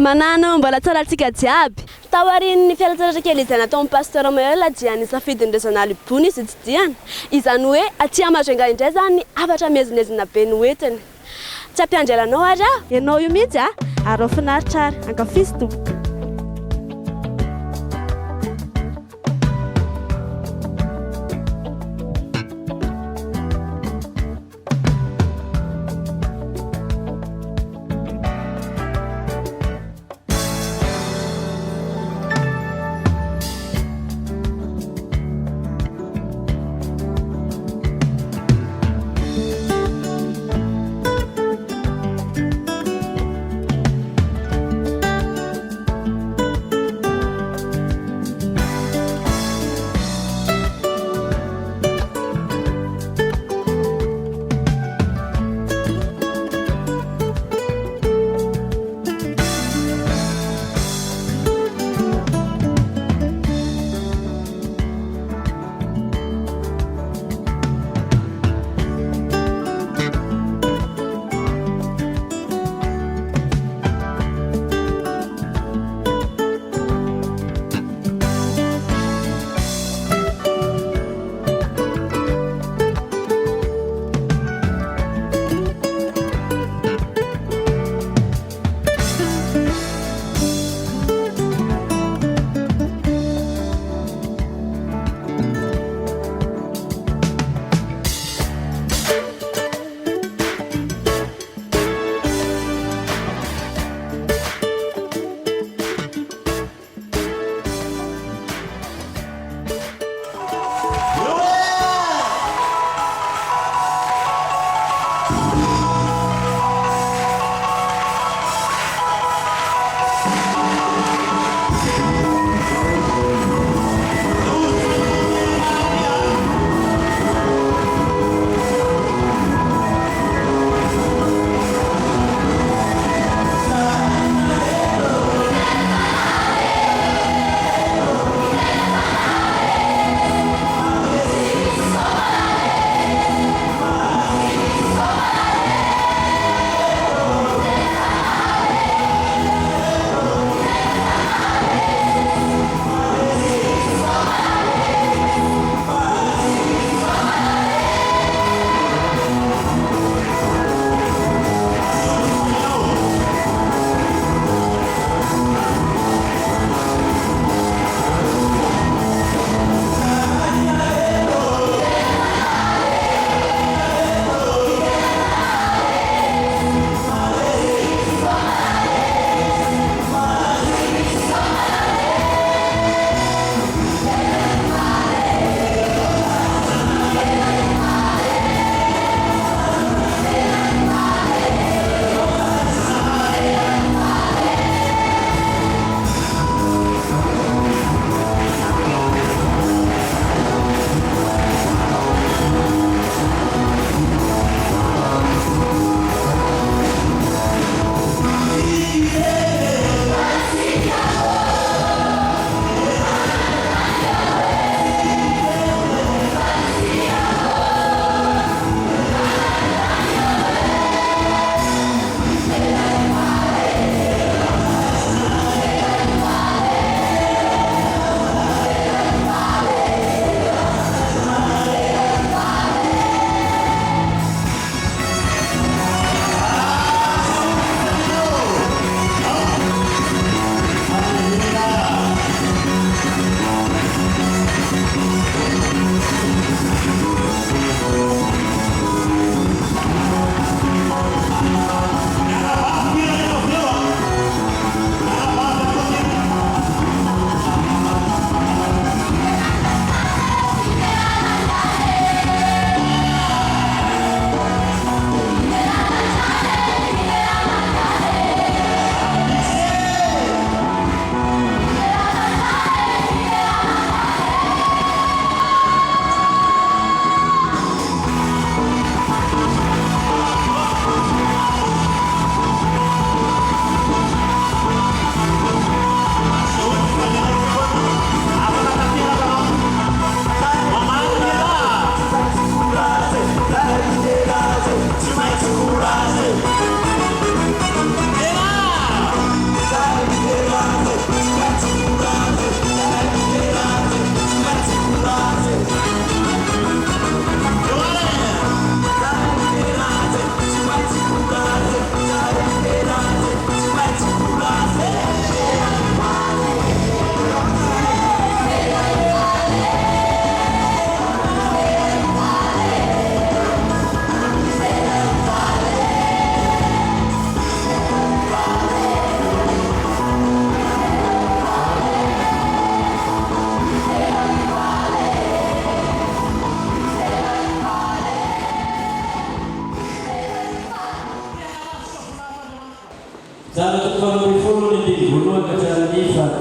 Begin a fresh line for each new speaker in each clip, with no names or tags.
Manano mbola tsara antsika jiaby. Tawarin'ny fialatsaratra kely izay nataon'ny pasteur Maël dia nisafidin'ny rezan'Alibony izy tsidiana. Izany hoe aty Majunga indray zany afatra mezinezina be ny hoetiny. Tsy ampiandralanao ary ianao io mihitsy ary finaritra ary ankafizy tompoko.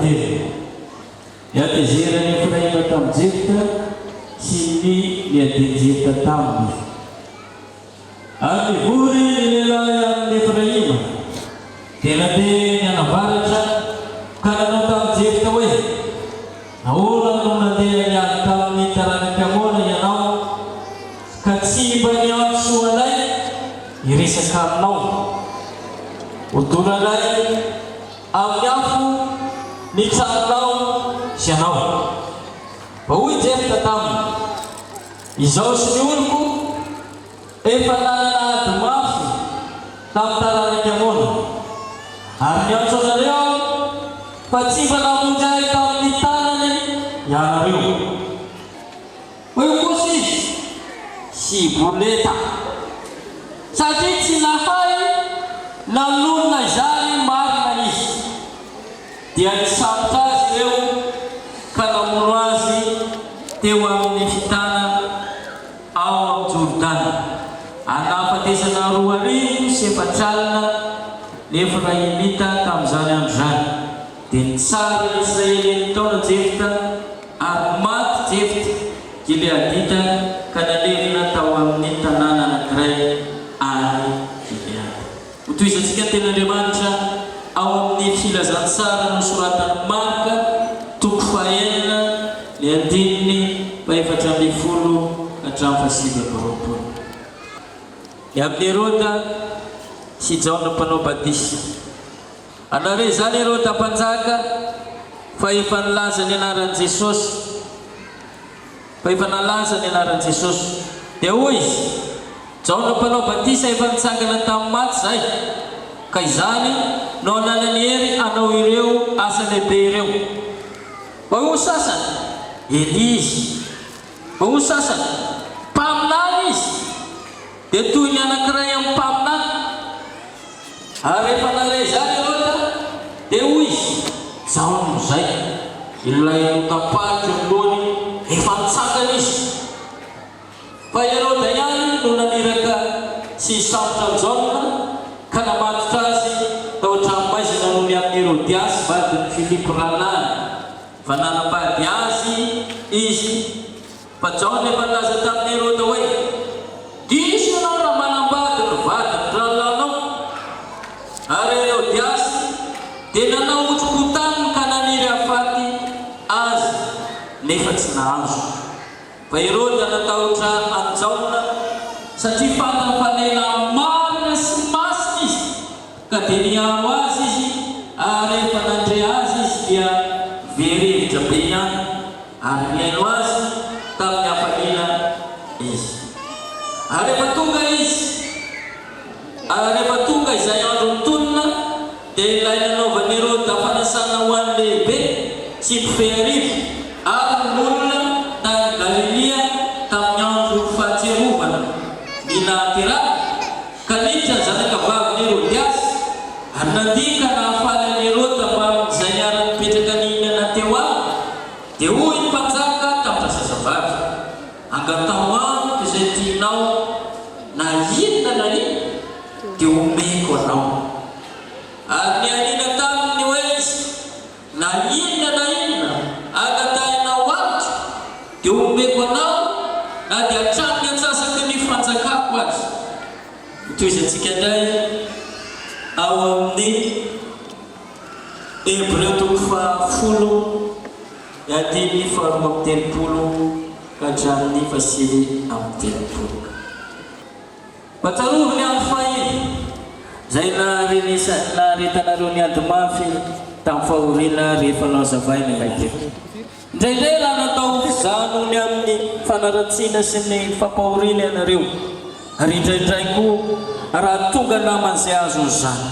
telo. Iatezerany Efraima tamin'ny Jefta sy ny niadiny Jefta taminy. Ary nivory ny lehilahy amin'ny Efraima dia nandeha nianavaratra ka nanao tamin'ny Jefta hoe: nahoana no nandeha niady tamin'ny taranaka amoana ianao ka tsy mba niantso anay hiresaka aminao? Odonanay amin'ny afo ny tranonao sy anao. Fa hoy Jefta taminy: izao sy ny oloko efa nanana ady mafy tamin'ny taranaka amoana ary niantso anareo fa tsy mba namonjy ahy tamin'ny tanany ianareo. Hoe kosa izy sy boleta satria tsy nahay namonona izany marina izy dia nisabotra azy ireo ka namono azy teo amin'ny fitana ao amin'ny Jordana. Anafatesana 2 sy 4 alina ny Efraimita tamin'izany andro zany. Dia nitsara ny Israely ny taona Jefta ary maty Jefta Gileadita ka nalevina tao amin'ny tanàna anankiray any Gilead. Ho toizantsika ten'Andriamanitra ao amin'ny filazantsara nosoratany Marka toko 9 ny andininy 410 hatramin'ny 720. Ny amin'ny Herôda sy Jaona mpanao batisa. Anare zany Herôda mpanjaka fa efa nilaza ny anaran'i Jesosy. Dia hoy izy: Jaona mpanao batisa efa nitsangana tamin'ny maty zay, ka izany no ananany hery anao ireo asa lehibe ireo. Fa ho sasany Elizy, fa ho sasany mpaminany izy dia toy ny anankiray amin'ny mpaminany. Ary rehefa nare zany Herôda dia hoy izy: Jaona zay ilay notapahatra amin'lohany efa nitsangana izy. Fa Herôda ihany no naniraka sy sabotra Jaona ka namatotra azy tao an-tranomaizina noho ny amin'ny Herodiasy vadiny Filipo ranany. Fa nanambady azy izy. Fa Jaona efa nilaza tamin'ny Herôda hoe: diso ianao raha manambady ny vadiny rahalanao. Ary Herodiasy dia nanao otrokotany ka naniry afaty azy nefa tsy nahazo. Fa Herôda natahotra any Jaona satria fantany fa lehilahy marina sy masina izy ka dia niaro azy izy. Ary rehefa nandre azy izy dia verevitra be ihany ary niaino azy tamin'ny hafaliana izy. Ary rehefa tonga izay andro nitonona dia ilay nanaovan'i Herôda fanasana ho an'ny lehibe sy mpifeharivo ary n'olona tany Galilea tamin'ny andro fahatserovana ny nahateraka ka niditra ny zanakavaviny Herodiasy ary nandika nahafaly an'i Herôda mba izay niara-nipetraka nihinana teo aminy. Dia hoy ny mpanjaka tamin'ny zazavavy: angatao amiko izay tianao, na inona na inona dia omeko anao. Ary nianina taminy hoe izy: na inona na inona angatahinao amiko dia omeko anao, na dia hatramin'ny antsasaky ny fanjakako azy. Toizantsika indray ao amin'ny Hebreo toko 10 andininy 4:30 ka hatramin'ny 7:30. Patsaroviny amin'ny fahiny zay naretanareo ny ady mafy tamin'ny fahoriana rehefa nazavaina ilay. Indraindray raha natao zanony amin'ny fanaratsiana sy ny fampahoriana ianareo, ary indraindray koa raha tonga naman'izay azony zany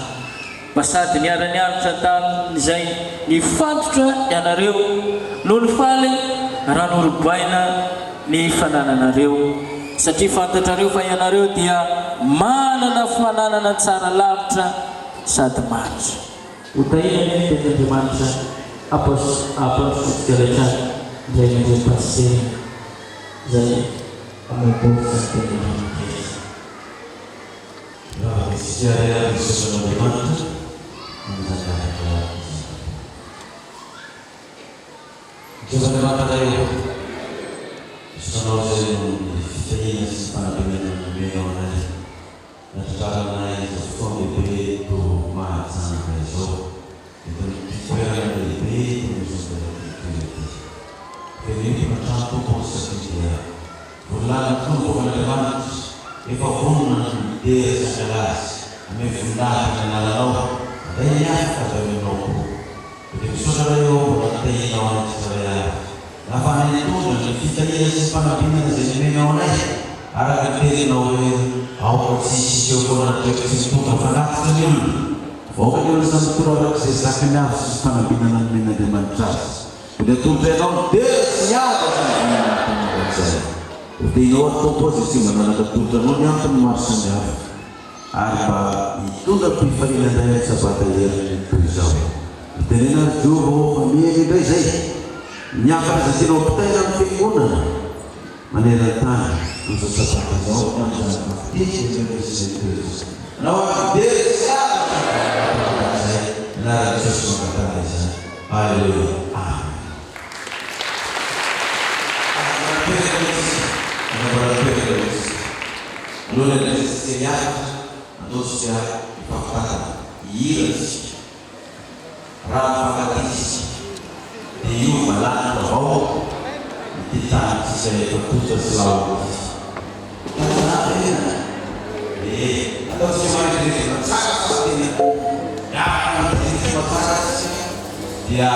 mba sady niara-niaritra tamin'izay nifantotra ianareo no ny faly raha norobaina ny fanananareo. Satria fantatrareo fa ianareo dia manana fananana tsara lavitra sady maritra. Utaina ny ten'Andriamanitra apasotsika rehetra izay mandre-pasiteny izay amoboka ten'Andriamanitra.
Raha misy ary sason'Andriamanitra amin'izany Coba mata tayo. Sunod sa yung fitahina sa panabinan ng Bino na natatala na yung kung ibigay ko mahal sa peso. Ito pwera na ibigay ko yung susunod. Pero hindi matrapo ko sa kanya. Wala na kung bukan naman, ipapun ng ideya sa kelas. May fundahan na nalalaw. Dahil niya ka sa minuto. Jadi saudara yo berarti kawan saya. Lapan itu dan kita lihat sepanjang bina jadi memang arah kita no awal sisi jokoran tekstil itu terpadat sekali. Pokoknya urusan produk sesaknya sepanjang bina dan bina demonstrasi. Udah tuh betul siapa saya. Tinggal posisi mana ada tujuan yang termasuknya. Arba itu lebih pada daya seperti yang bersama. Terina juho kami ini sih nyakar sesino petang pinguna manera tan untuk sesuatu yang tidak bisa nawa desa na sesuatu kata desa haleluya Lula necessidade anunciar fakta iras Rafagadis di Malang Roh kita saya berputar selalu karena atau semua ini sangat seperti ini ya dia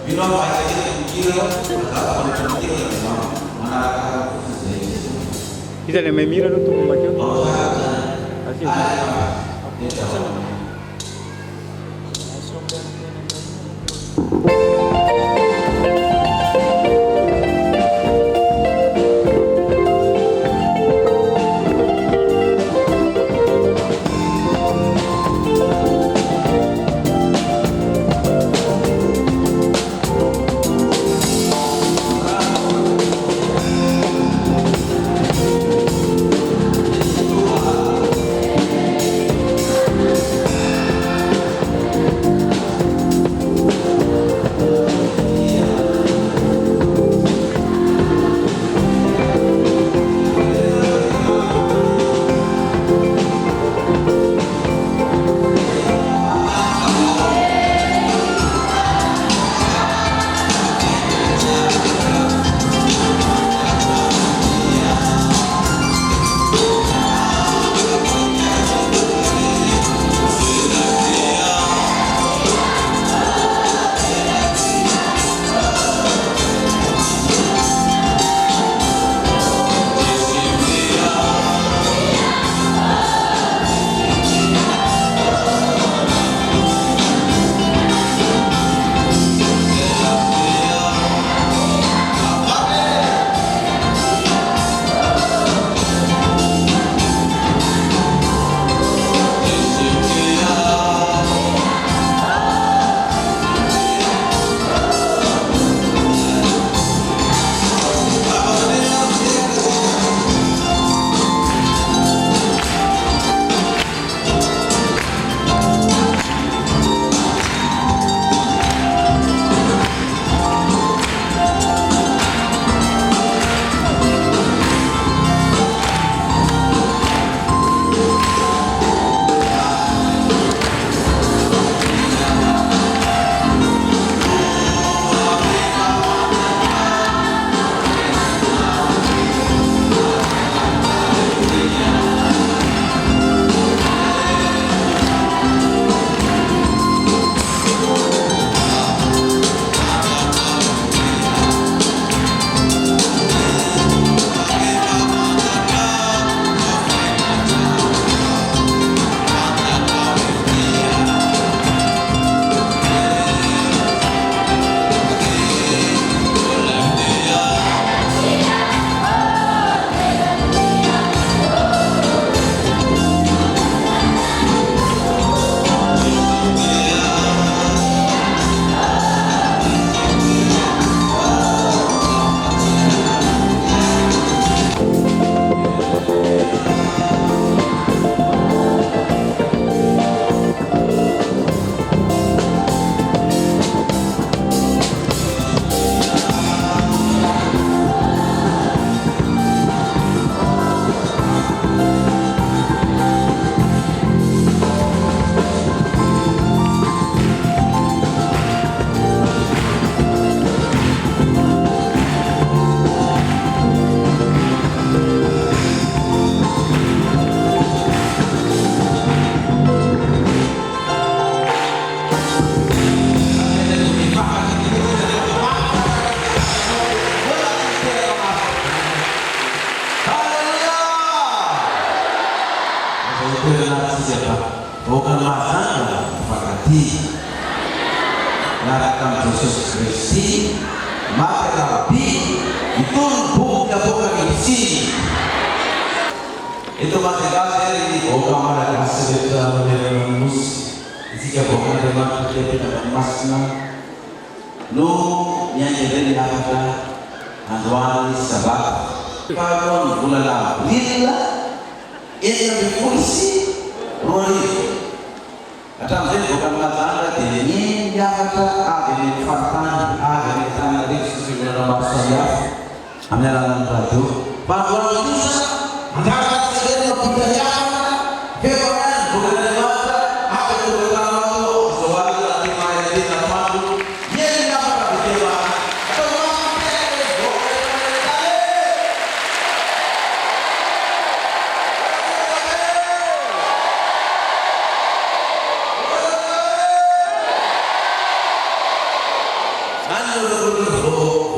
bila baca ini kira berkata penting mana
kita ni memira untuk membaca.
Yesus Kristus maka Nabi itu buku Apokalipsi itu masih kasih bukan ada kasih dalam mus jika bukan dengan kita masna nu yang jadi kata Anwar Sabah kalau bulan April ini berfungsi rolling kata saya bukan kata anda ini yang kata ini fakta ini tanda di sisi dalam saya anda ratu bahwa itu anda segera budaya kebenaran bukan dari mata apa itu berkata soal dari mana di tempat yang dapat dijawab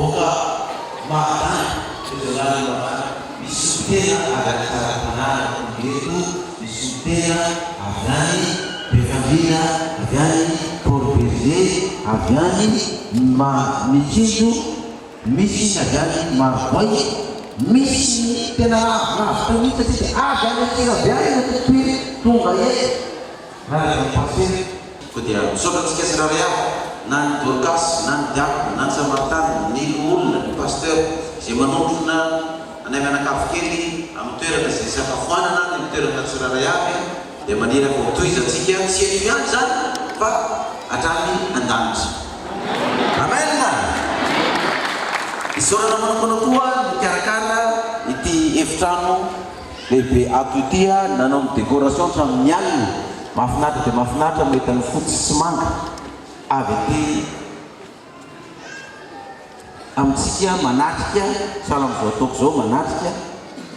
buka mata dengan disutera agar cara tanah itu disutera aviani pekabina aviani porpeze aviani micidu misi aviani marbai misi tena nafta misi tidak aviani tidak aviani itu tunggal ya hari pasir ketika sobat sekalian ya nan Turkas, nan Jak, nan Samatan, Nilul, nan Pastor, si Manut na anak-anak kafkiri, amutera na si Sakafwana na, amutera na Surarayapi, de manera kung tu'y zatsikian, siya yan zan, pa atami andang. Amen na. Isura naman kunukuan, kara-kara, iti iftano, lebe atutia, nanong dekorasyon sa mnyali, mafnata, may tanfut semangka. Aveti amtsikia manatika salam zotok manatika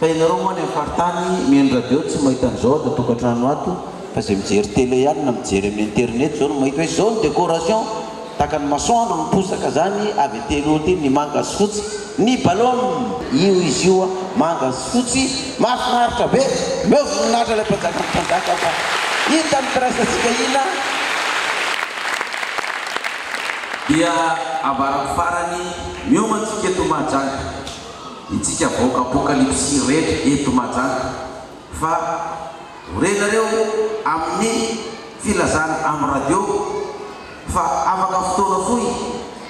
fa ianareo moa ny fartany mihaino radio tsy mahita an'izao da tokantrano ato fa zay mijery télé ihany na mijery amin'ny internet zao no mahita hoe zao ny décoration taka ny masoandro miposaka zany avety aloha ty ny manga sy fotsy ny ballon io izy io manga sy fotsy mahafinaritra be meo voninahitra ilay mpanjaka fa hita mitrasatsika ina dia abarako farany miomatsika eto Mahajanga itsika boka apokalipsy rehetra eto Mahajanga fa renareo amin'ny filazana amin'ny radio fa afaka fotoana foy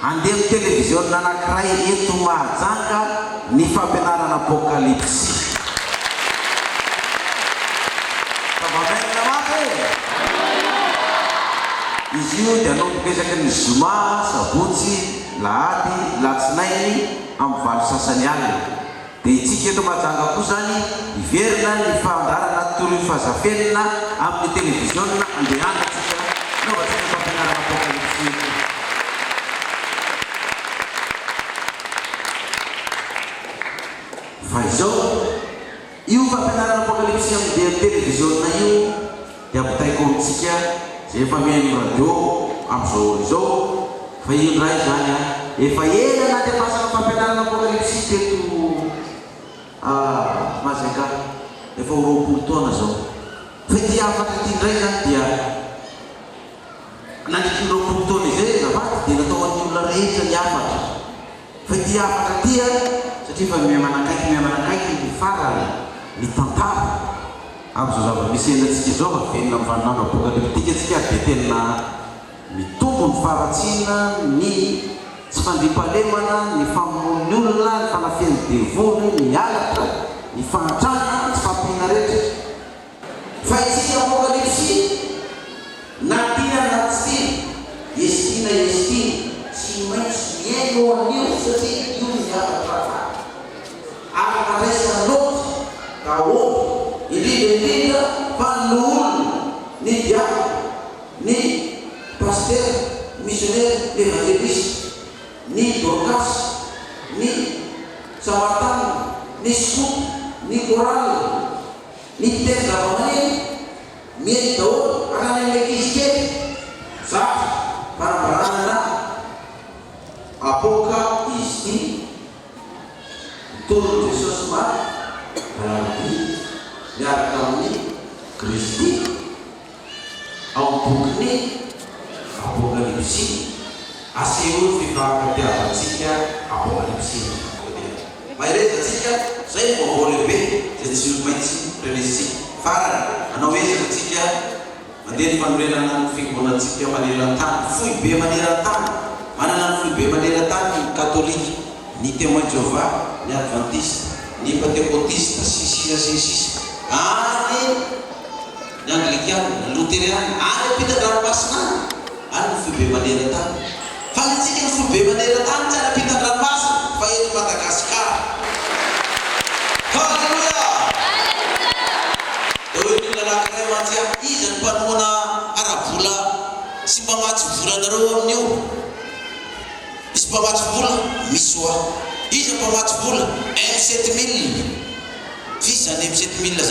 andeha amin'ny televiziona anankiray eto Mahajanga ny fampianarana apokalipsy fa izy io dia anao mipetraka ny zoma, sabotsy, lahady, latsinainy amin'ny valo sasany alina. Dia itsika eto Mahajanga koa zany iverina ny fandarana toroy fahazafenina amin'ny televiziona andehana tsika naovatsika fampianarana apokalipsy. Fa izao io fampianarana apokalipsy amin'ny televiziona io dia ampitaiko amintsika efa mihaino radio amin'izao izao fa io indray zany efa ela na dia pasaka fampianarana apokalipsy teto Mahajanga efa 20 taona zao fa ity afatra ity indray zany dia nandritry 20 taona izay zavaty dia natao an'ny olona rehetra ny afatra fa ity afatra ity satria fa mihamanakaiky ny farany ny tantara amin'izao zava-misy endatsika zao fa venona amin'ny vaninandro apokaliptika tsika dia tena mitombo ny faratsiana ny tsy fandriampahalemana ny famonoan'ny olona ny fanafian'ny devoly ny alatra ny fantrana tsy fampiana rehetra fa itsika apokalipsy na tia na tsy estina tsy maintsy miaino an'io satria io ny alatra ary madraisana loatra ka oto indrindra fa ny olona ny diako ny paster missionnaire l'évangéliste ny Dorcas ny Samaritain ny scout ny choral ny teny zava-maneno mieny daholo anany an'ankizy kely zatra fanambaranana apoka izy ty tolony Jesosy maro rahaby miaraka amin'ny Kristy ao boky ny apokalipsy aseo fifampiavatsika apoanipsina maerezatsika zay vaovao lehibe zay tsy maintsy renesitsika farany anao ezatsika mandeha ny fanorenana ny fiangonatsika maneran-tany fohy be maneran-tany manana ny fohy be maneran-tany ny katolika ny témoin Jéhovah ny adventiste ny pentecôtiste sisisisisisa any ny anglikana ny luteriana any ampitan-dranomasina any ny fohy be maneran-tany fa nitsika ny fohy be maneran-tany tsy any ampitan-dranomasina fa eto Madagasikara. Halleluja! Eo ny lalak'iray mantsy iza ny mpanoana ara-bola sy mpamatsy volanareo amin'io. Misy mpamatsy vola misy hoa iza mpamatsy vola M7000 fisa ny M7000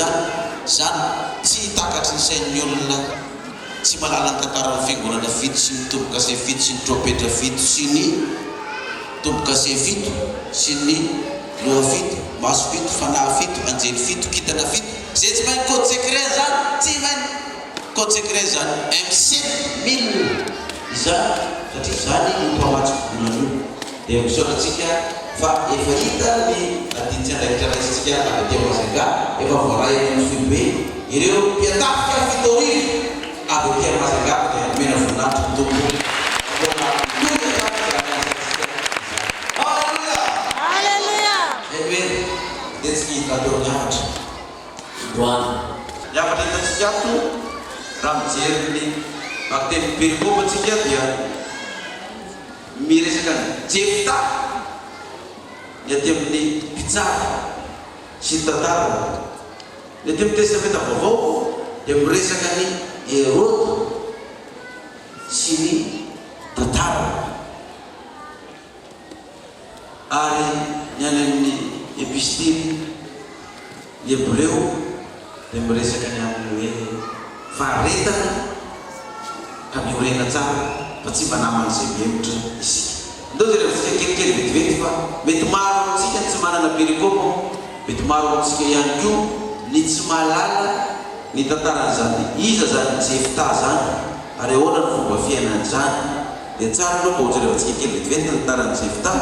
zany tsy takatry ny sain'ny olona tsy malala ny tantaran'ny fiangonana fito sy ny tombo-kase fito sy ny trompetra fito sy ny tombo-kase fito sy ny loha fito maso fito fanahy fito anjely fito kintana fito zay tsy mainy code secret zany tsy mainy code secret zany M7000 izany satria zany ny mpamatsy volana io dia misaotratsika fa efa hita ny adintsy andraikitraraisitsika avy aty Majunga efa voaray amin'ny fibe ireo mpiatafika fitorivo avy aty Majunga dia mena voninahitra tompony Nyafatra hitantsika ato raha mijery ny bakiteny perikomatsika dia miresaka ny Jefta ny aty amin'ny mpitsara sy ny tantara ny aty amin'ny testamenta vaovao dia miresaka ny Herôdy sy ny tantara ary ny any amin'ny epistily ny Hebreo dia miresaka ny amin'ny hoe faharetana ka miorena tsara fa tsy mba naman'izay mihemitra isika. Ndao zay rehefa kelikely vetivety fa mety maro amintsika ny tsy manana perikopa, mety maro amintsika ihany koa ny tsy mahalala ny tantaran'izany iza zany Jefta zany ary ahoana ny fomba fiainana zany dia tsara aloha mba ohatra rehefa kelikely vetivety ny tantaran'ny Jefta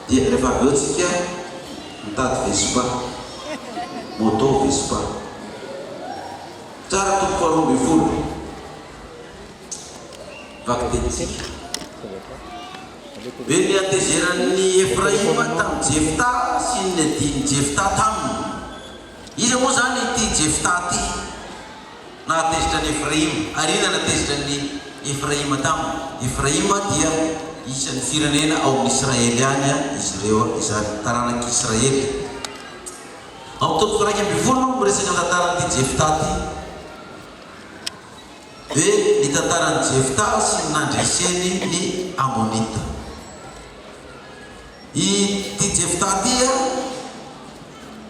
dia rehefa avy eo tsika mitady Vespa moto Vespa tsara toko faharoa ambin'ny folo vakitentsika hoe ny antezeran'ny Efraima tamin'ny Jefta sy ny adiny Jefta taminy iza moa zany ity Jefta ty nahatezitra ny Efraima ary ina natezitra ny Efraima taminy. Efraima dia isan'ny firenena ao amin'ny Israely any izy ireo izany taranak'i Israely. Ao toko faraiky ambin'ny folo miresaka ny tantaran'ity Jefta ty hoe ny tantaran'ny Jefta sy ny nandreseny ny Amonita. Ity Jefta ty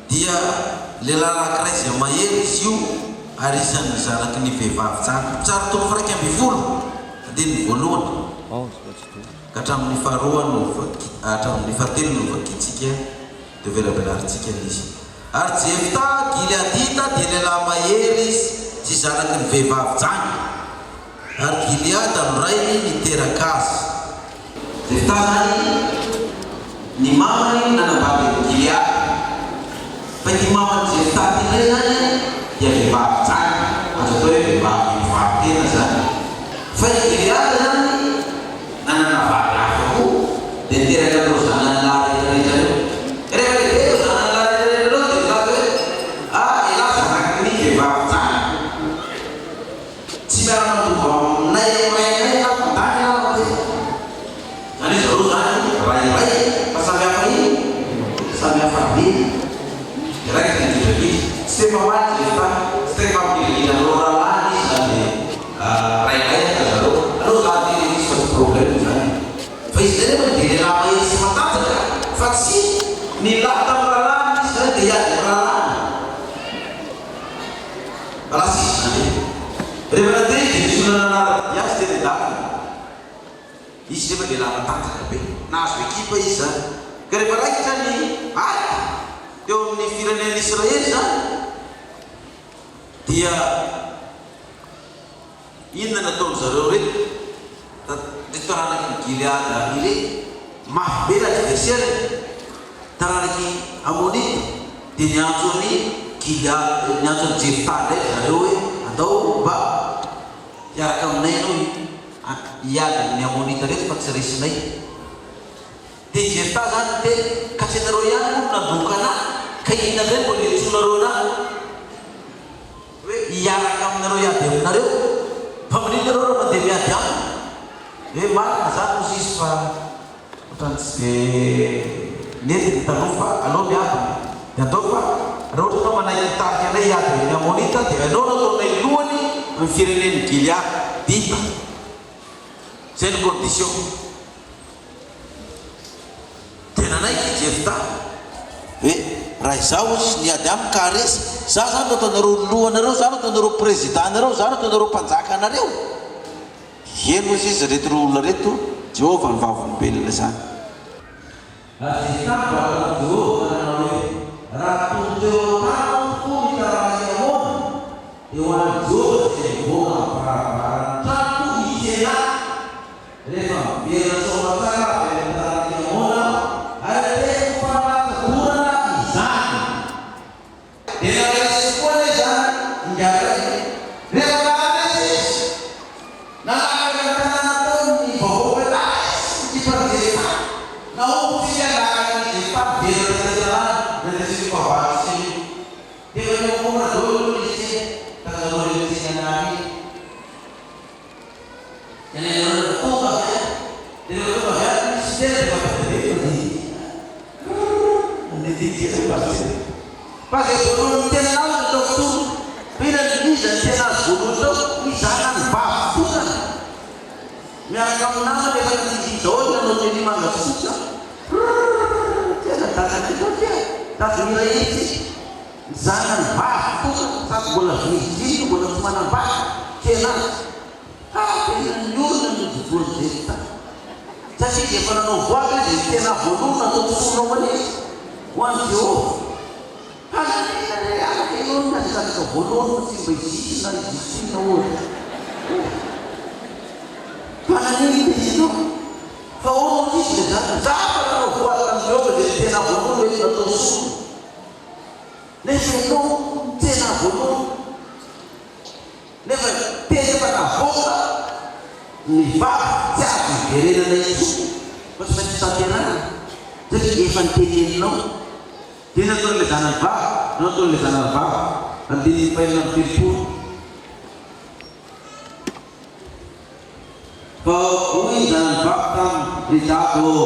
dia lehilahy anankiray izay mahery izy io ary isan'ny zanaky ny vehivavy tsara. Tsara toko faraiky ambin'ny folo andiny voalohany ka hatramin'ny faharoa no hatramin'ny fahatelo no vakitsika dia velabelarintsika izy. Ary Jefta Gileadita dia lehilahy mahery izy sy zanaky ny vehivavy jany ary Gileada no rainy ny teraka azy. Jefta zany ny mamany nanambady Gileada fa ity mamany Jefta ty ndray zany dia vehivavy jany azo atao hoe vehivavy mivavy tena zany fa i Gileada zany nanana vavy hafa koa dia niteraka atao zanany lahy rehetrarehetra reo rehefa lehibe eo zanany lahy rehetrarehetra reo dia milaza hoe elahy zanaky ny vehivavy jany tsy miara-matombo aminay mainay na fandany aho te zany izy zareo zany rairay fa samy hafa iny samy hafa be raiky nydirabidy tsy tefa maty Jefta tsy tefa mipililina anareo rahalany izy na dia rairay ka zareo aleo zany tena izy fa tsy problème zany fa izy zay nefa dia lehilahy mahery sy matanjaka fa tsy ny lahy tamin'ny rahalany izy zany dia hiady ny rahalany raha sisy zany rehefa nandeha dia nisy olona nanaraka diazy tena dakiny izy nefa lehilahy matanjaka be nahazo ekipa izy zany ka rehefa raiky zany aty teo amin'ny firenen'ny Israely zany dia inona nataony zareo reto Taranaky Gilead ile mahbela spesialy taranaky Amonita dia niantso ny Gilead niantso ny Jefta ndraiky zareo hoe andao mba hiaraka aminay ianao hiady ny Amonita reto fa tsy resinay dia Jefta zany dia katsenareo ihany no nadoka anahy ka inona zay mbo niantsonareo anahy hoe hiaraka aminareo hiady aminareo fa maninareo raha mandeha miady aminy marina zany moa izy fa ohatrany tsy dia nety taloha fa alao miady dia atao fa raha ohatra anao manaiky tariky anay hiady ny Amonita dia anao nataonay lohany amin'ny fireneny Gilead dita zay ny condition tena naiky Jefta hoe raha izao izy niady aminy ka resy za zany nataonareo lohanareo za nataonareo présidentareo za nataonareo mpanjakanareo eno izy reto ro olona reto Jehovah ny vavolombelona zany Jehovah nanao hoe raha tondreo anao fo mitarahy amona eo any Jehovah zay mivoaka amparavaran'ny trano hitsena rehefa miverina somatsara avy mitarahy amona ary teko fanatsaborana izany dia naresy koa le zany ingaray rehefa Pakai turun tenang dokter, bila ini dan tenang guru tu misalkan babukan, mereka menang dengan tinggi doa dan menjadi mangga susah. Tenang tangan itu dia, tak nilai ini, jangan babukan, tak boleh hiji, boleh mana bak, tenang, tenang nyuruh dan jual cerita. Jadi dia pernah buat ini tenang guru atau suruh ini, wanjau. Anak ini nak cakap kebolon mesti bersih dan bersih tahu. Anak ini bersih. Kau mesti sedar. Siapa yang buatkan job jadi tenang bolon itu terus. Neseno tenang bolon. Never tenang pada bola. Nifak jadi kerana itu. Macam tenang. Jadi event tenang. Dia nak tulis tanah bak, nak tulis tanah bak, nanti pengen tipu. Kau ini tanah bak tam dijatuh,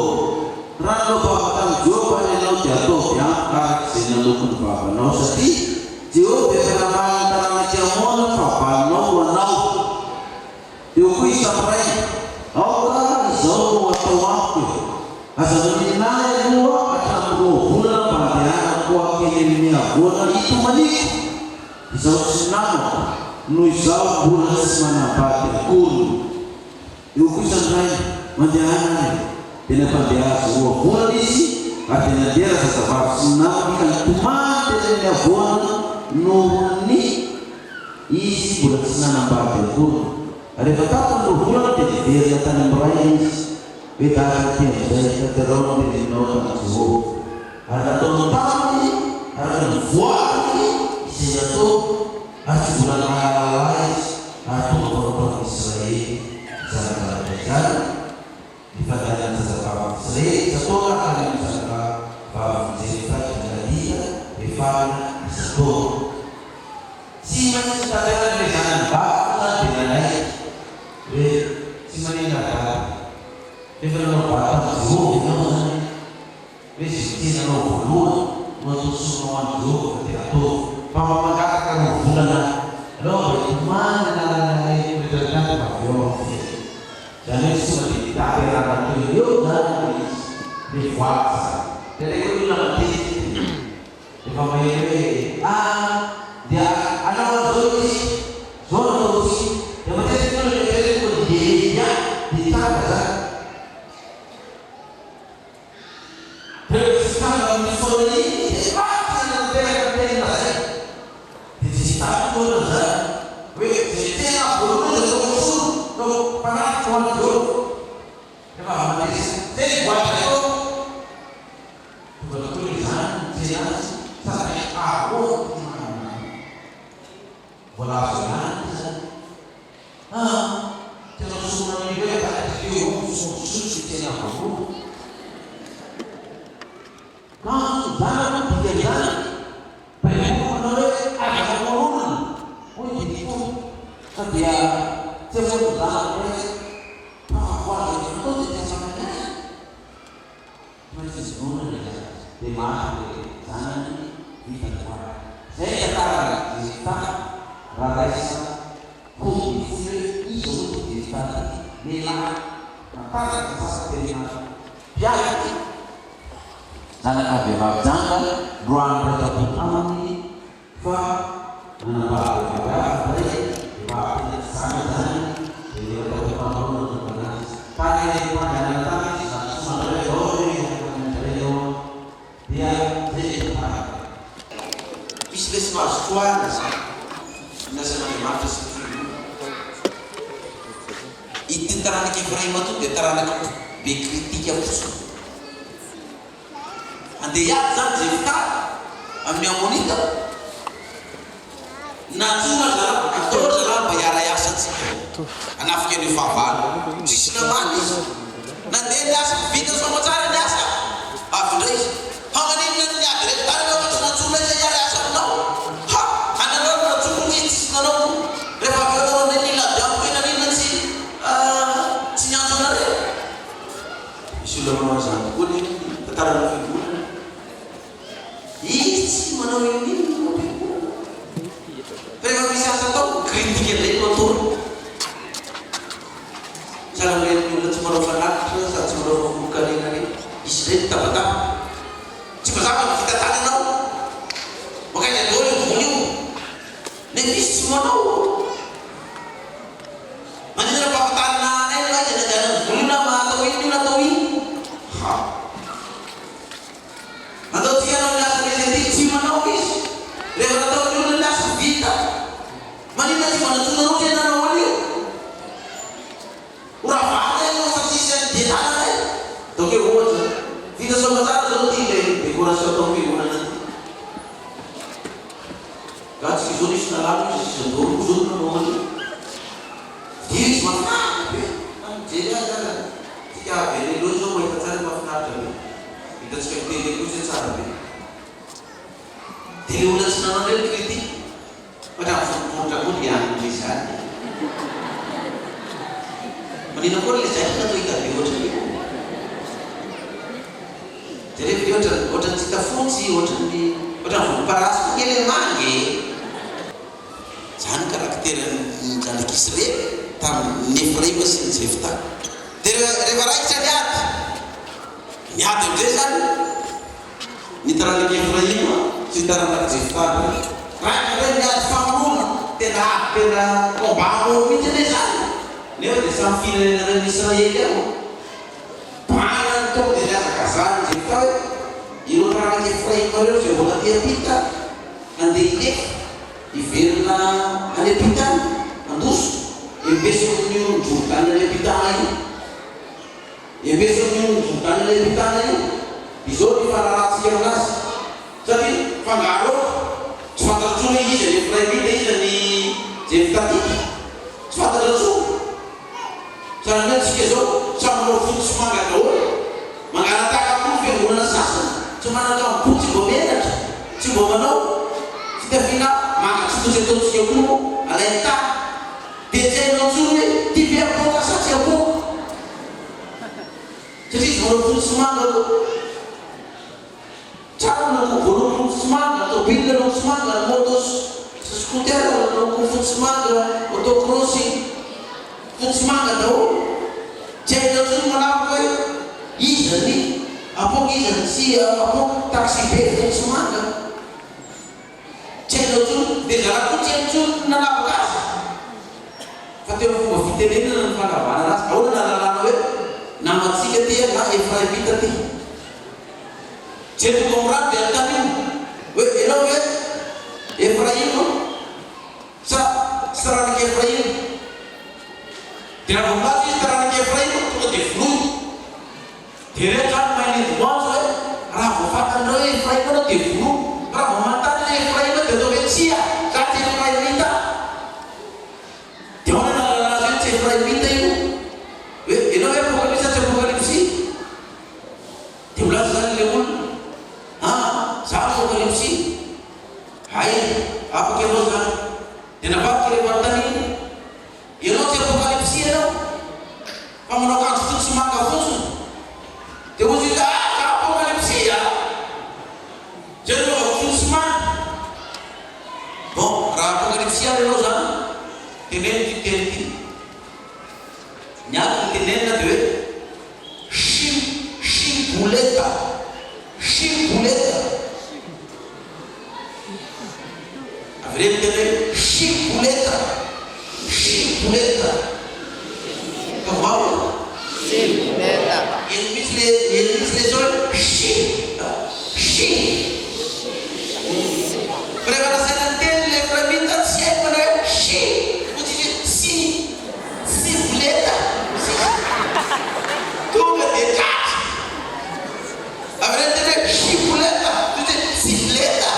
rando bakam jauh pada laut jatuh yang karet sini laut bak, nau sedih, jauh beberapa tanah macam mana bak, nau wanau, diukui sampai, orang jauh atau waktu, asal ini naik dua macam bulan. Ini bulan itu manik, isau senang, nuisau bulan semana pagi kul, diukusan lain menjalan, tidak pada semua bulan isi, artinya dia rasa sebab senang ikan cuma dia bulan nuni isi bulan semana pagi kul, ada kata pun bulan dia dia tanam berais, beda dia saya terorong di nol semua, ada tonton ada buat sehingga tu ada bulan lain ada orang Israel jangan belajar di bagian sesuatu Israel satu orang yang misalkan bahwa cerita dia di mana itu si mana sekarang dengan bapak dengan lain si mana ada di mana bapak jauh dengan si mana luar untuk semua dulu ketika itu Papa mengatakan bulan lo mana lain berdekat Bapak dan itu seperti kita akan tunjuk dan di kuasa jadi itu nanti di Papa ini dia ada orang solusi yang menjadi itu dirinya ditambah terus sekarang misalnya sina kamu. Nah, jangan dijalan. Pengen menolak agak menurun. Oh jadi itu dia sebut dalam wah itu tidak samanya. Masih sebenarnya di mana di sana di tempat. Saya katakan di sana rasa khusus itu di sana nilai apa seperti jadi sangat abis jangan ruang bertemu amani fa nampak apa sangat jadi bertemu amani pada yang datang semua dia bisnis maskuan nasa mata itu terang ke frame itu terang ke bekritik ya usul ande ya zanzifta amnya monita nazuma dalam ator dalam bayara ya satsi anafke ni fafan sisna mani nanti das video sama cara dasa afdai hamani nan ya gre tarno nazuma ya ya asa no ha analo nazuma ni sisna no refa video ni la jampi na ni nansi sinyang sonare sudah masa kuni tetaran figur isi mana ini mereka bisa tahu kritik yang lain betul jangan lihat dulu cuma rofanak saat cuma rofabukan ini isi tak betul cuma sama kita tanya tahu makanya boleh bunyi nanti semua tahu mana apa tanah ini aja jangan bunyi nama atau ini atau dia nak si manawis lewat tahun dulu dah vita mana nanti mana tu nak dia nak wali urang ada yang saksikan dia tak ada tu ke buat vita semua tak ada tu tidak dikurang satu minggu nanti gaji suris nak lalu sesuatu sudah nak wali dia semua jadi ada jika ini dulu semua kita cari makna kita seperti itu secara dia udah senang dengan kritik pada mudah-mudahan bisa menina pun lihat itu kita biar jadi dia udah kita fungsi udah paras ini mangi jangan karakter jangan kisah tam nifrei mesin sifta revarai cajat nyata desan nitara lagi nifrei Sitara nak cipta, rakyat yang famul, tena kobamu macam ni sah. Ni ada sambil dengan Israel dia, panan tu dia nak kasar cipta, iru orang yang frame kalau sebab dia pita, nanti ini, ifirna ada pita, andus, besok ni jutaan ada pita lagi, besok ni jutaan ada pita lagi, besok di para rakyat yang nas. Jadi pengaruh suatu cumi ini jadi pribadi jadi tadi suatu lesu jangan sikit sama orang semangat tu mengatakan kamu yang guna sasa cuma nak kamu cuba beda cuba mana kita final maka itu siapa pun alenta dia nonsume dia bukan saja pun jadi orang semangat tu cara nak guru semangat atau bila nak semangat modus skuter nak guru semangat atau crossing semangat tu jadi tu mana apa ini apa ini siapa apa taksi bed semangat jadi tu dia nak tu nak apa Fatih aku kita ni nak apa mana orang nak nama si dia nak efrai bitati jadi orang dia tadi, elok Efraim, serang Efraim, tidak membahas serang Efraim itu deflu, tidak kan main itu macam, ramu fakir doi Efraim itu deflu, ramu mantan Efraim itu tu Mesia, kaki Efraim minta, jangan ada Efraim minta itu, elok bukan bisa sebuah sih. Shibuleta. Shibuleta. Avrete Shibuleta. Shibuleta. Kamu? Shibuleta. Ele misle olhos. Shi. Preparação dele para mim tá sempre né? Shi. Vou dizer si. Shibuleta. Tudo é chat. Avrete Shibuleta. Tu diz Shibuleta.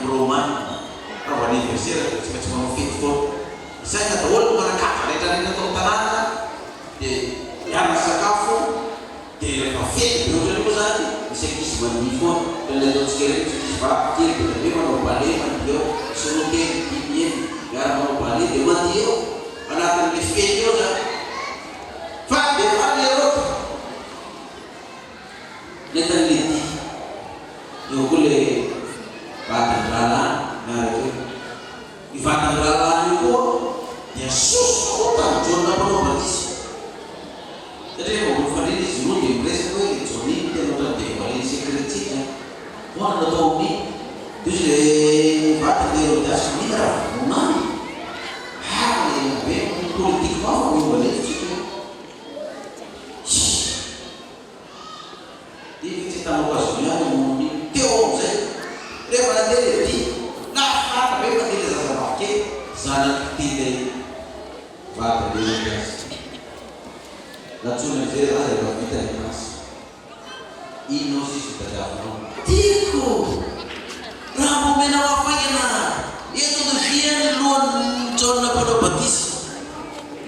romana raha anniversaire tsy maintsy manao fety foana izay ka daholo manakava rehetrarehetra atao tanàna dia miarana sakafo dia rehefa fety be ohatra koa zany misy ankizy mandi foa le ataontsika rehetra tsy misy vaky kely dia hoe manao balé mandi eo sonokely dimy eny miarana manao balé dia mandi eo anatin'le fety eo zany fa dia faly erota netan'le ty eo koa le vatandralana miaraka eo i vatandralana io koa dia sosota ny jona manao batisy satria mafandrina izy roa dia miresaka hoe le joniny tena ohatrany dia valeny sekretika hoana natao amin'iny dia izy le vatany le erodiasy mihina raha vonany le be politique mafo io valentsika dia tsy tanao azoniany monin'iny teo amizay rehefa nandeha le ty nafata be mandeha le zazavake zanaky tyle vata le erodiasy latsona amizay za rehefa vita ny masy inao sisy tadiavinao tiako raha momena mafaina eto noviany lohan'ny jona mpanao batisy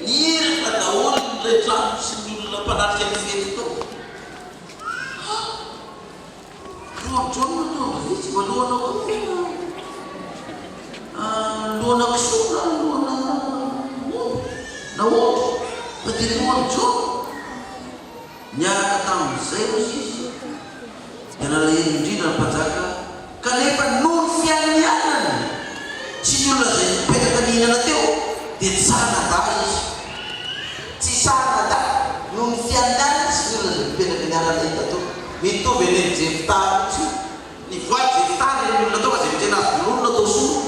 niraka daholo le trano sy ny olona mpanatrika ny fety tao roa jona no batisy malohana lohana kisona lohana na oto fa dia lohany jona niaraka tamin'izay ro sisy dia nalahelo indrindra ny mpanjaka kanefa noho ny fianianany tsy ny olona zay mipetraka nihinana teo dia tsanada izy tsy sanada noho ny fianianany tsy ny olona zay mipetraka nianana hita teo mitovy eny jefitary tsy ny voaly jefitary ny olona tao ka zay mitena azy vololona tao soa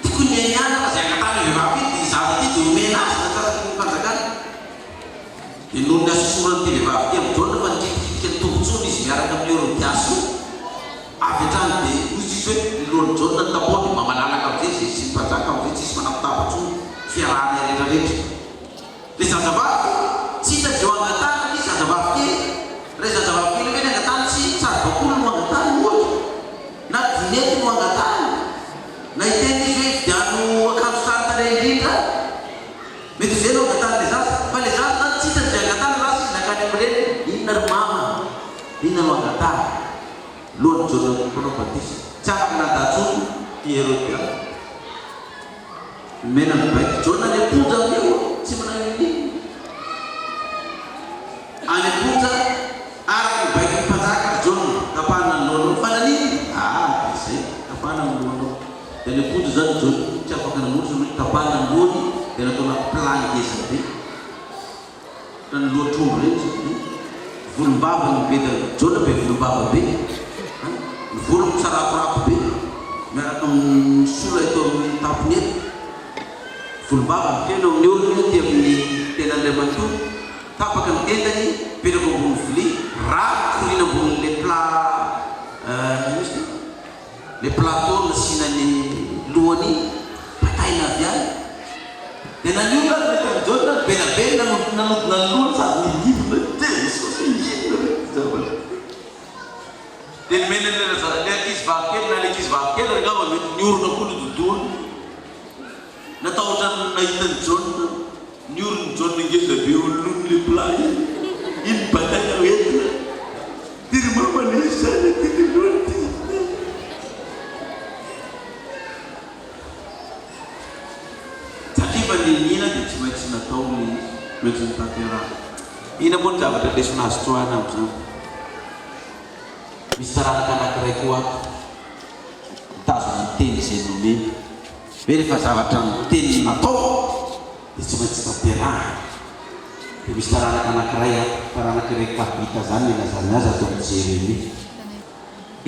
tiako ny anianana zay ankatany vehivavy dia zaza ty dia omena azy natsaraka ny mpanjakany dia noho ny asosorany ty vehivavy ty amin'ny jona fa nikitikika ny tombotsony izy miaraka amin'ny erodiasy avy hatrany dia ozy izy hoe ny lohan'ny jona ny tapony mamalalaka amizay zay sy mpanjaka amizay tsisy manapitapatsony fiarahana rehetrarehetra le zazavavy tsy hitady eo angatany ny zazavavy kely ray zazavavy kely hoe ny angatany tsy tsary bakolo no angatany ohatra na dinety no angatany na iteny izy hoe vidiano akanjo sarotare indrindra mety zay no angatany le zaza fa le zaza zany tsy hitady angatany raha sy nakany amireny inona ry mama inona no angatany lohan'ny jona mpanao batisy tsy afaka nadatsony ty erodiasy mena ny baiko jona ny aponja amio tsy manano ininy any aponja araky ny baiko ny mpanjaka jona tapahana ny lohanao fa naniny zay tapahana ny lohanao dia ny aponja zany jona tsy afaka namotra hoe tapahana ny lohany dia nataona plany ngeza be na ny lohatrombo reny volombava ny be da jona be volombava be ny volony tsarakorako be miaraka amin'ny sola eto amin'ny tapony eto volombava mikeno amin'ny olona ty amin'ny tenandriamanto tapaka ny tendany petraka ambony vilia raha korina ambony le plateau nasinany lohany bataina avy any dia naniola mety amin'ny jona benabe nanodina ny lohany sady nilivona dia nimena le ankizy vavykely na le ankizy vavykely angamba mety niorona koa ny dodony natao ohatrany nahitany jona niorony jona ngeza be olonony le pla iny bataina hoentina tiry mamanezany tiry lohany ty satria fa le nihina dia tsy maintsy natao le maintsy nitanteraha ina moa ny zavatra lesonazy tsoana am'izany misy taranaka anankiray koa mitazona ny teny zay nomeny hoe rehefa zavatra ny teny natao dia tsy maintsy tanteraha dia misy taranaka anankiray taranak'iray kabita zany ilazany azy atao amin'ny jeremy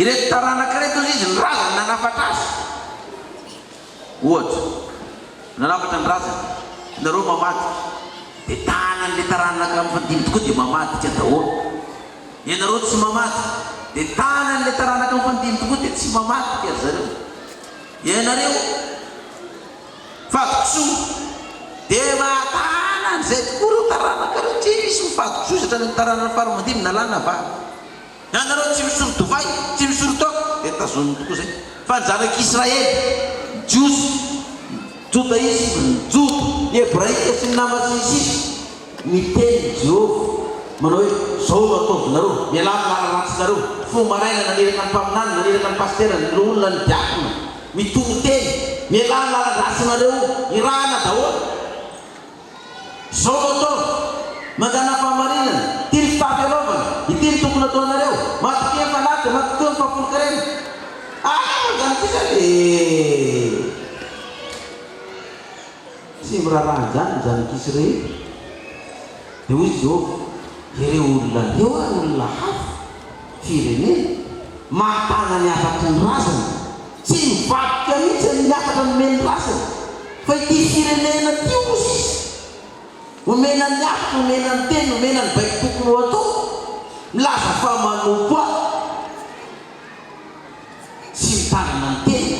ireto taranak'iray toy izy ny razany nanafatra azy ohatra nanafatra ny razany nareo mamaty dia tanan'le taranaka mifandimy tokoa dia mamaty daholo ianareo tsy mamaty dia tanan'le taranaka mifandimy tokoa dia tsy mamaty ka zareo ianareo fakotsoa dia mahatanan zay tokoa reo taranaka reo tsy misy mifakotsoa satria ny taranana faramandimy nalana va ianareo tsy misoro dovay tsy misoro toka dia tazoniny tokoa zay fa ny zanak'Israely jiosy jodaisme joto ny hébraïque sy ny namasisy miteny Jehova manao hoe zao no ataovinareo mialamy lalatsinareo fo maraina naneraka ny mpaminany naneraka ny pastera ny olona ny diakona mitongo teny mialamy lalatsinareo irahana daholo zao no atao mandana fahamarinana tiry fitafy anaovana itiry tokony ataonareo matokeo fanaty matokeo mifapolokarena zany ty zany tsy miraraha zany zanak'Israely dia hoy Jehova ireo olona reo ary olona hafa firenena mahatana ny afatry ny razana tsy mivadika mihitsy miakatra nomeny razana fa ity firenena ty ozy omena ny afatra omena ny teny omena ny baiky tokony ho atao milaza fa manompo ahy tsy mitanana ny teny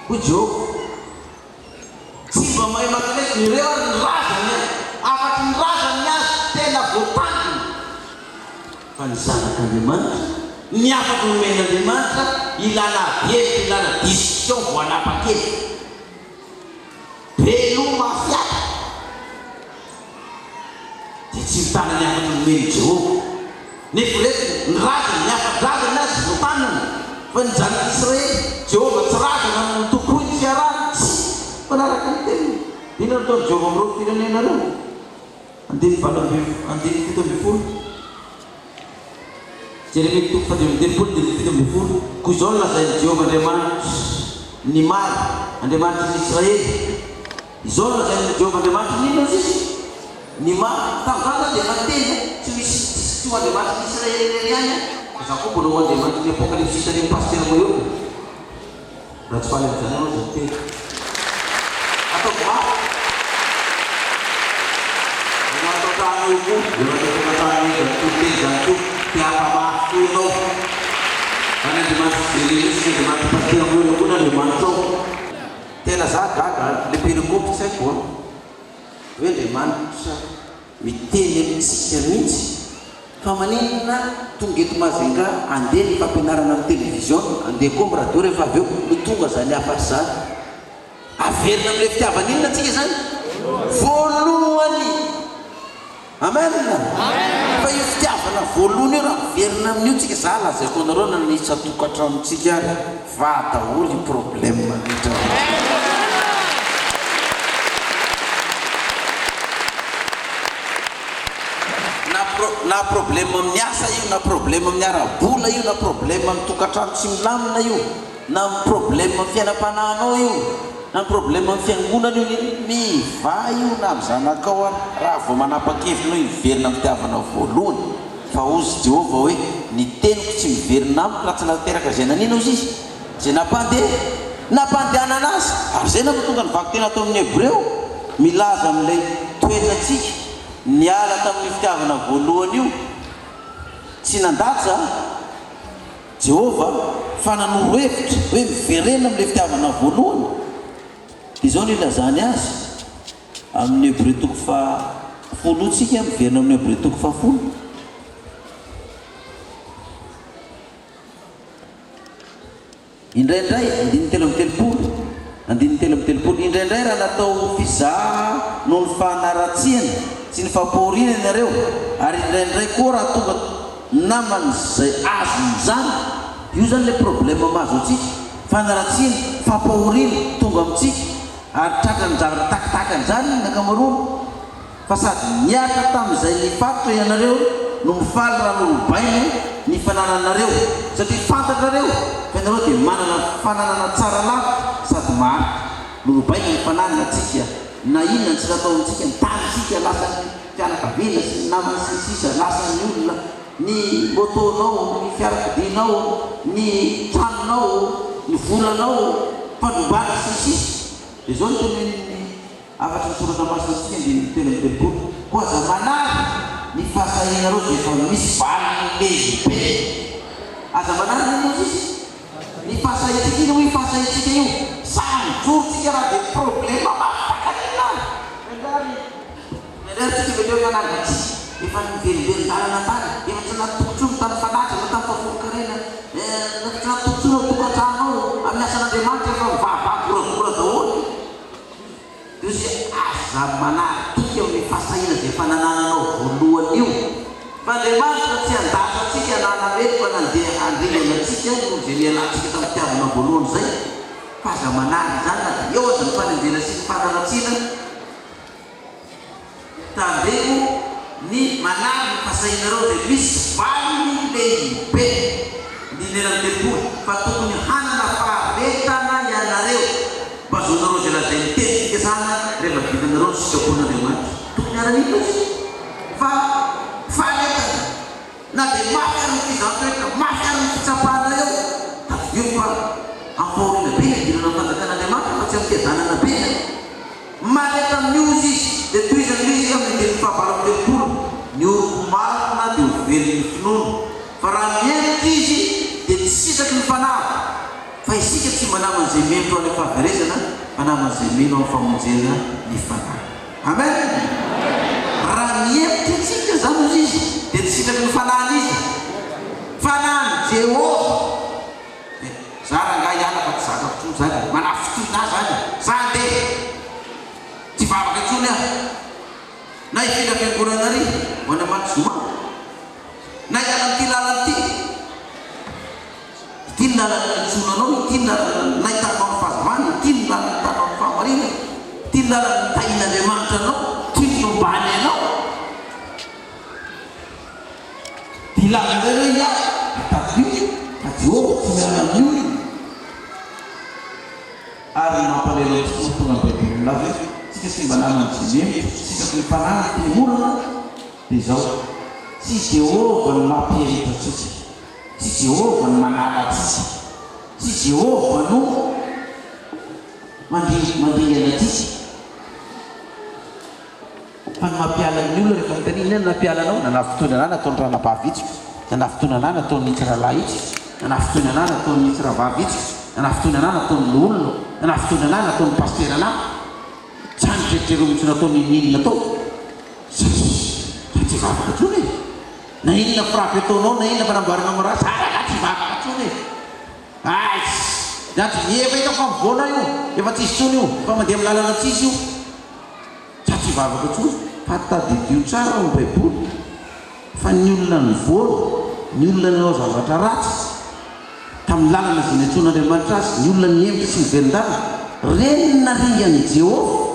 hoy Jehova tsy mba mahay makalesy nyreo ary ny razany afatry ny razany azy tena voatanginy fa ny zanak'Andriamanitra ny afaky nomen'Andriamanitra ilana hevitra ilana discussion voanapakely veloma fiata dia tsy mitana ny afaky nomeny Jehova nefa reto ny razany ny afaky razany azy voatanana fa ny zanak'Israely Jehova tsy razana ny tokoy ny fiarahana tsy manaraka ny teny ina nataony Jehova amin'ireo firenenareo andiny fito amby folo Jeremia toko fadimy-telopolo dimy fito amby folo koa izao no lazainy Jehova Andriamanitra ny mary Andriamanitra ny Israely izao no lazainy Jehova Andriamanitra nino izy ny mary tam'zany dia mateny tsy misy tsy ho Andriamanitra ny Israely reny ihany za koa mbola ho Andriamanitra ny apokalypsy ny pastera mo eo raha tsy faly am'zany anao zany teny ataoko maro tena za gaga le perikopy tsy haiko hoe Andriamanitra miteny amintsika mihitsy fa maninona tonga eto Majunga andeha ny fampianarana amin'ny télévision andeha koa amin'ny radio rehefa avy eo no tonga zany afatry zany averina amin'ilay fitiavana inona atsika zany voalohany amen fa io fitiavana voalohany io raha verina amin'io tsika za lazaiko anareo na nisy atokantramontsika ary va daholo i problème mihitra na problème amin'ny asa io na problème amin'ny arabola io na problème amin'ny tokantrano tsy milamina io na problème amin'ny fiainam-panahinao io na problème amin'ny fiangonana io miva io na amin'ny zanakao ary raha vao manapa-kevinao hiverina amin'ny fitiavana voalohany fa ozy Jehova hoe ny teniko tsy miverina amiko raha tsy nateraka zay nanina ozy izy zay nampandehanana azy ary zay na mahatonga ny vaky tena atao amin'ny Hebreo milaza amin'ilay toerantsika niala tamin'ny fitiavana voalohany io tsy nandatsa Jehova fa nanoro hevitra hoe miverena amin'ilay fitiavana voalohany dia izao no ilazany azy amin'ny Hebreo toko fahafolo tsika miverina amin'ny Hebreo toko fahafolo indraindray andiny telo amby telopolo indraindray raha natao fizaha no ny fahanaratsiana sy ny fampahoriana ianareo ary indraindray koa raha tonga namany zay azony zany io zany le problème mahazo antsika fahanaratsiana fampahoriana tonga amintsika ary tratrany zavatra takitakany zany ny ankamaroany fa sady miatra tamin'izay nifatotra ianareo no mifaly raha nolobaina ny fanananareo satria fantatrareo fa ianareo dia manana fananana tsara lava sady maro nolobaina ny fananana atsika na inona ny tsy nataontsika ny tanysika lasa ny fianakaviana sy ny namana sy ny sisa lasa ny olona ny motonao ny fiarakodinao ny tranonao ny volanao fandombana sy ny sisa dia zao ny teny afatry ny soratra masina antsika dia tena mitelopolo koa aza manary ny fahasahianareo dia efa misy valiny lehibe aza manary nanozy izy ny fahasahintsika iny hoe fahasahintsika io samy jorotsika raha dia problème mafakanilany menary tsika veleo manangatsy efa nivelively-dalana tany efa tsy natokotro ny tany fanatra na tany faforokarena tsy natokotro manarika amin'ny fasahina izay fananananao voalohany io fa Andriamanitra tsy handasa atsika hananareko fa nandeha andrelana atsika no izay nialantsika tamin'ny fitiavana voalohany zay fa aza manary zany na eo aza ny fanenjena sy ny fanaratsiana tandreko ny manary ny fasahina reo dia misy valiny lehibe ninerany telopolo fa tokony hanana faharetana ianareo mba zonareo zay lazay mitetika zany rehefa vitanareo ny sikapon'Andriamanitra tokony hanan'ino izy fa faharetana na dia mafy ary ny fizantoetra mafy ary ny fitsapahana eo tadivio fa ampaorina be idirana fanjakan'Andriamanitra fa tsy ampiadanana be mareta amin'iozy izy dia toizany izy amin'ny teny fahavalony telopolo ny oroko marina dia overiny finono fa raha mienitra izy dia tsy sitraky ny fanahy fa isika tsy manaman'izay mento any fahaverezana manaman'izay meno amin'ny famonjena ny fanahy amen raha mienitra itsika zany ozy izy dia tsy sitraky ny fanahiny izy fanahiny Jehova za raha nga iala fa tsy zakako tsony zany manafitoina zany za ndeha tsy vavaka tsony aho na ifindra fiangonana ry ho Andriamanitra zoma na iala n'ity lalana ity ny lalana nitsonanao ity ny lalana nahitanao ny fahazavana ity ny lalana hitanao ny fahamarina ity ny lalana nitahin'Andriamanitra anao ty mitombany anao ty lalana zay hoe ia tadio fa Jehova tsy miala amin'io ary mampalelo tsy tonga baiboly lava tsika sy mba naman'zy memo tsika ny fanana ty olona dia zao tsy Jehova no mampievitra tsika tsy Jehova no manala tsika tsy Jehova no mandingana tsika fa ny mampiala ny olona rehefa nitanina nampialanao nanafotoana ana nataony ranabavitsiko nanafotoana ana nataony nitsiralahy itsiko nanafotoana ana nataony nitsiravav itsiko nanafotoana ana nataony olona nanafotoana ana nataony paster ana tsany tretrero mitsy nataony inona tao tsy vavaka tsony na inona frapy ataonao na inona fanamboarana maratsy araka tsy vavaka tsony ay zaty efa hitako amivona io efa tsisy tsony io fa mandeha amin'ny lalana tsisy io tsy vavaka tsony fa tadidio tsara ny baiboly fa ny olona ny voana ny olona nao zavatra ratsy tamin'ny lalana zay natsoan'Andriamanitra azy ny olona ny hevitra sy mivelon-dala reny naringany Jehova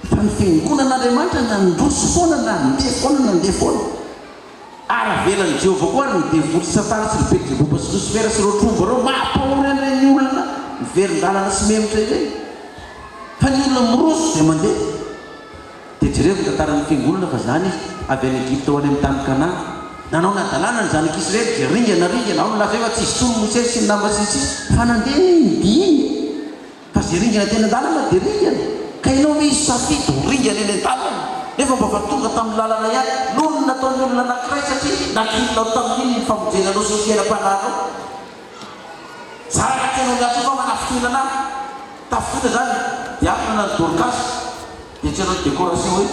fa ny fiangonan'Andriamanitra na ndroso foana na ndeha foana na ndeha foana ary velan'ny Jehova koa ary ny devoly Satana sy ny Beelzebouba sy Lucifera sy ireo tromba reo mampahory an'ireny olona mivelon-dalana sy memotra ireny fa ny olona miroso dia mandeha dia jereo tantaran'ny fiangonana fa zany avy any Egypte ho any amin'ny tany Kanana nanao nadalana ny zanaka Israely dia ringana ao nolaza efa tsisy tsony Mosesy sy ny nambatsisy fa nandeha indiny fa zay ringana tena an-dalana dia ringana ka ianao misy safidy ho ringana eny an-dalana nefa mba fa tonga tamin'ny lalana ihany noho ny nataon'ny olona anankiray satria nakilinao tamin'iny ny famonjenanao sy ny fiainam-pananao zaraka tianao miatso fa manafitoina ana tafitoina zany dia apina na ny Dorcas dia tsy anao décoration hoe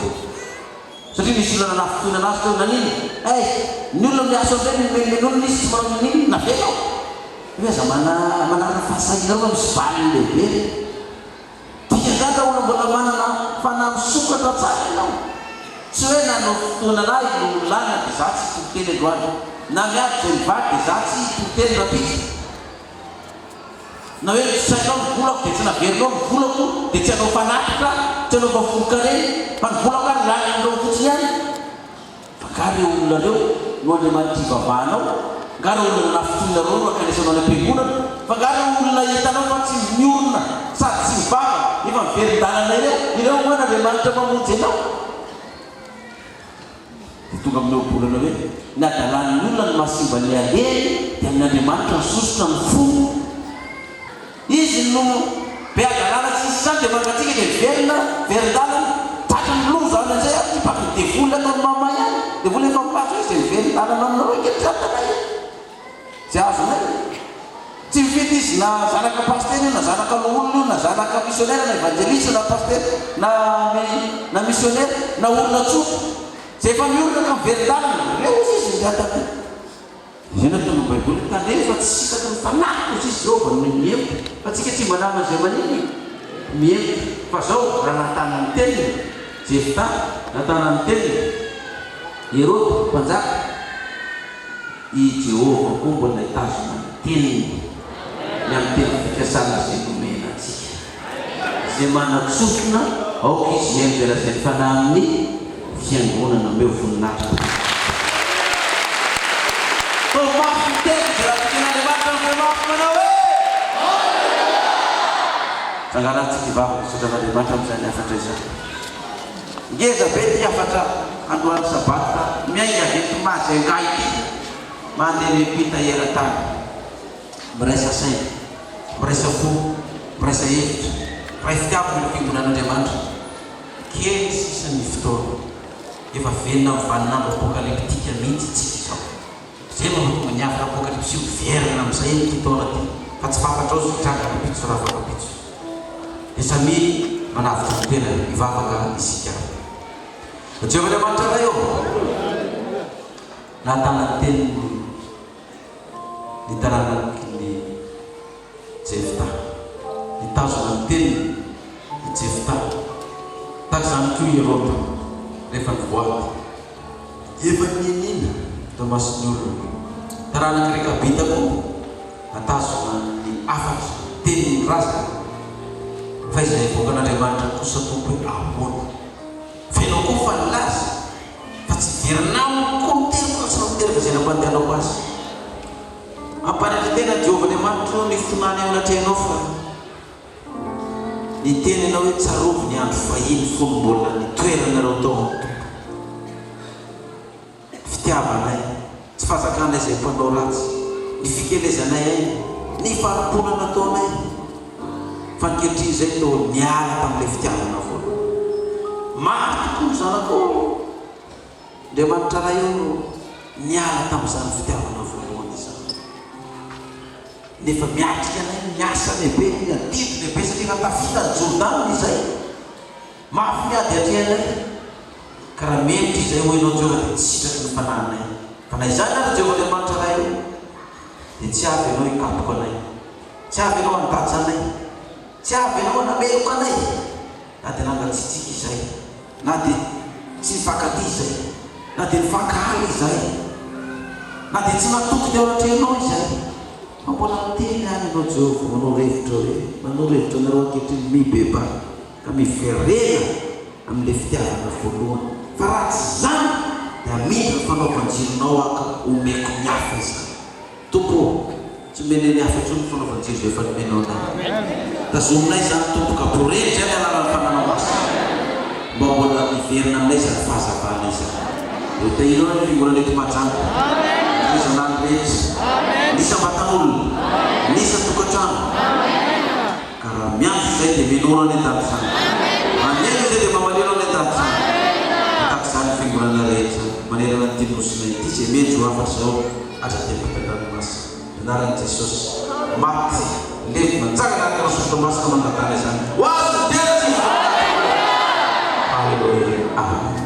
satria misy olona nanafitoina anazy teo naniny ny olona miaso amin'izay memen'olona izy tsy manao niny navenao hoe aza manarana fahasahina reo misy valiny lehibe dia zany raha olona mbola manana fanahy misokatra tsara ianao tsy hoe nanao fotoana anahy no lana dia za tsy toteny androany na miady zay mivady dia za tsy toteny rapitsy na hoe sainao mivolako dia tsy naverinao mivolako dia tsy anao fanatrika tsy anao vafolokare fa nivolako ary lany amin'ireo fotsiny ihany fa ka reo olona reo no Andriamanitra ivavahanao nga reo olona nafitoina reo no akanesanao any am-piangonana fa nga reo olona hitanao fa tsy miorona sady tsy mivava efa miverin-dalana ireo moa n'Andriamanitra mamonjy anao dia tonga amin'eo bolana hoe nadalan'ny olona ny mahasimba ny alehany dia amin'Andriamanitra nysosotra ny fo izy no be adalana tsisy zany dia mangatsika dia miverina verin-dalana tatra ny loza any an'izay ty paky ny devoly ataony mama ihany devoly efa milatso izy dia miverin-dalana aminareo ngetriatana tsy azonay tsy mifidy izy na zanaka paster io na zanaka loolona io na zanaka missionnaire na evangeliste na paster na missionnaire na olona tsotra zay efa miorina ka miverin-dalana reo izy ngataka zay natao baiboly tanefa tsy sitaka ny fanahiko izy Jehova no mihevitra fa tsika tsy mba namana zay maniny mihevitra fa zao raha natanany teniny Jefta natanany teny Herôdy mpanjaka i Jehovah koa mbola nahitazona teniny ny amin'ny teny fikasana izay nomena antsika izay manan-tsofina aoka izy miainjera izay fanahy amin'ny fiangonana meo voninahitra mafy teny zay raha tian'Andriamanitra amin'ny mafy manao hoe sangarantsika ivavaka sotran'Andriamanitra amin'izany afatra izany ngeza be ty afatra androany sabata miainga vety mazengai mandeha mipita era-tany miraisa saina miraisa fo miraisa hevitra raha fitiavana ny fiangonan'Andriamanitra kely sisa ny fotoana efa velona mivalin'andro apokaliptika mihitsy tsika izao zay mahatonga ny afaka apokalipsy verina amin'izay ty taona ty fa tsy fantatra ao sy fitranga kapitso raha fakapitso dia samy manavitra ny tena ivavaka isika Jehovah-Andriamanitra ray eo nahatana teny ny taranaka ny Jefta nitazona ny teny ny Jefta tahaka izany koa Herôdy rehefa nivoady efa ninina tamasony olona taranaka Rekabita koa natazona ny afatra teny ny razana fa izay voakan'Andriamanitra kosa tompo hoe ahoana fenao koa fa nilaza fa tsy verinao koa miteriko tsy miteriko izay nampandehanao azy ampanendry tena Jehovah-Andriamanitra ny fotonany ao anatrehanao fa ny tenanao hoe tsarovy ny andro fahiny fony mbola ny toeranareo tao amin'ny tompo fitiavanay tsy fahazakanay izay mpanao ratsy ny fikelezanay ay ny fanomponana ataonay fa nikehitriny izay tao niala tamin'ilay fitiavana voalohany maro tokoa ny zanako Andriamanitra ray eo niala tamin'izany fitiavana voalohany izany nefa miatrika anay miasa lehibe ny adidy lehibe satria tafita ny Jordana izay mafy miady atrehanay ka raha memitra izay hoenao Jehovah dia tsy sitraky ny fananay fa na izany ary Jehovah-Andriamanitra ray eo dia tsy avy ianao hikapoka anay tsy avy ianao handaja anay tsy avy ianao hanameloka anay na dia nangatsitsika izay na dia tsy nifankaty izay na dia nifankahaly izay na dia tsy natoky teo anatrehanao izay fa mbola miteny any ianao Jehovah manao revitra hoe manao revitra nareo ankehitriny mibeba ka miverena amin'ilay fitiavana voalohany fa raha tsy zany dia midina fanaovanjironao aka omeko mihafa izany tompo tsy mene ny hafa intsony fanaovanjiro zay efa nomenao anay tazominay zany tompo ka borety zany alalan'ny fananao azy mba mbola miverina aminay zany fahazavana izany eo tahireo ny fiangonana eto Mahajanga izanany rehetra nisa matan'olona nisa tokantrano ka raha miandro izay dia menona any an-tany izany maneno izay dia mamaleno any an-tany izany ataka izany fiangonana rehetra manerana ny tiny-nosina ity izay mendro afatra izao aza tempatandranomasina anaran'i Jesosy maty levy manjaka anaty rasotomasina mangatana izany ho azy tena tsy Alleluia amen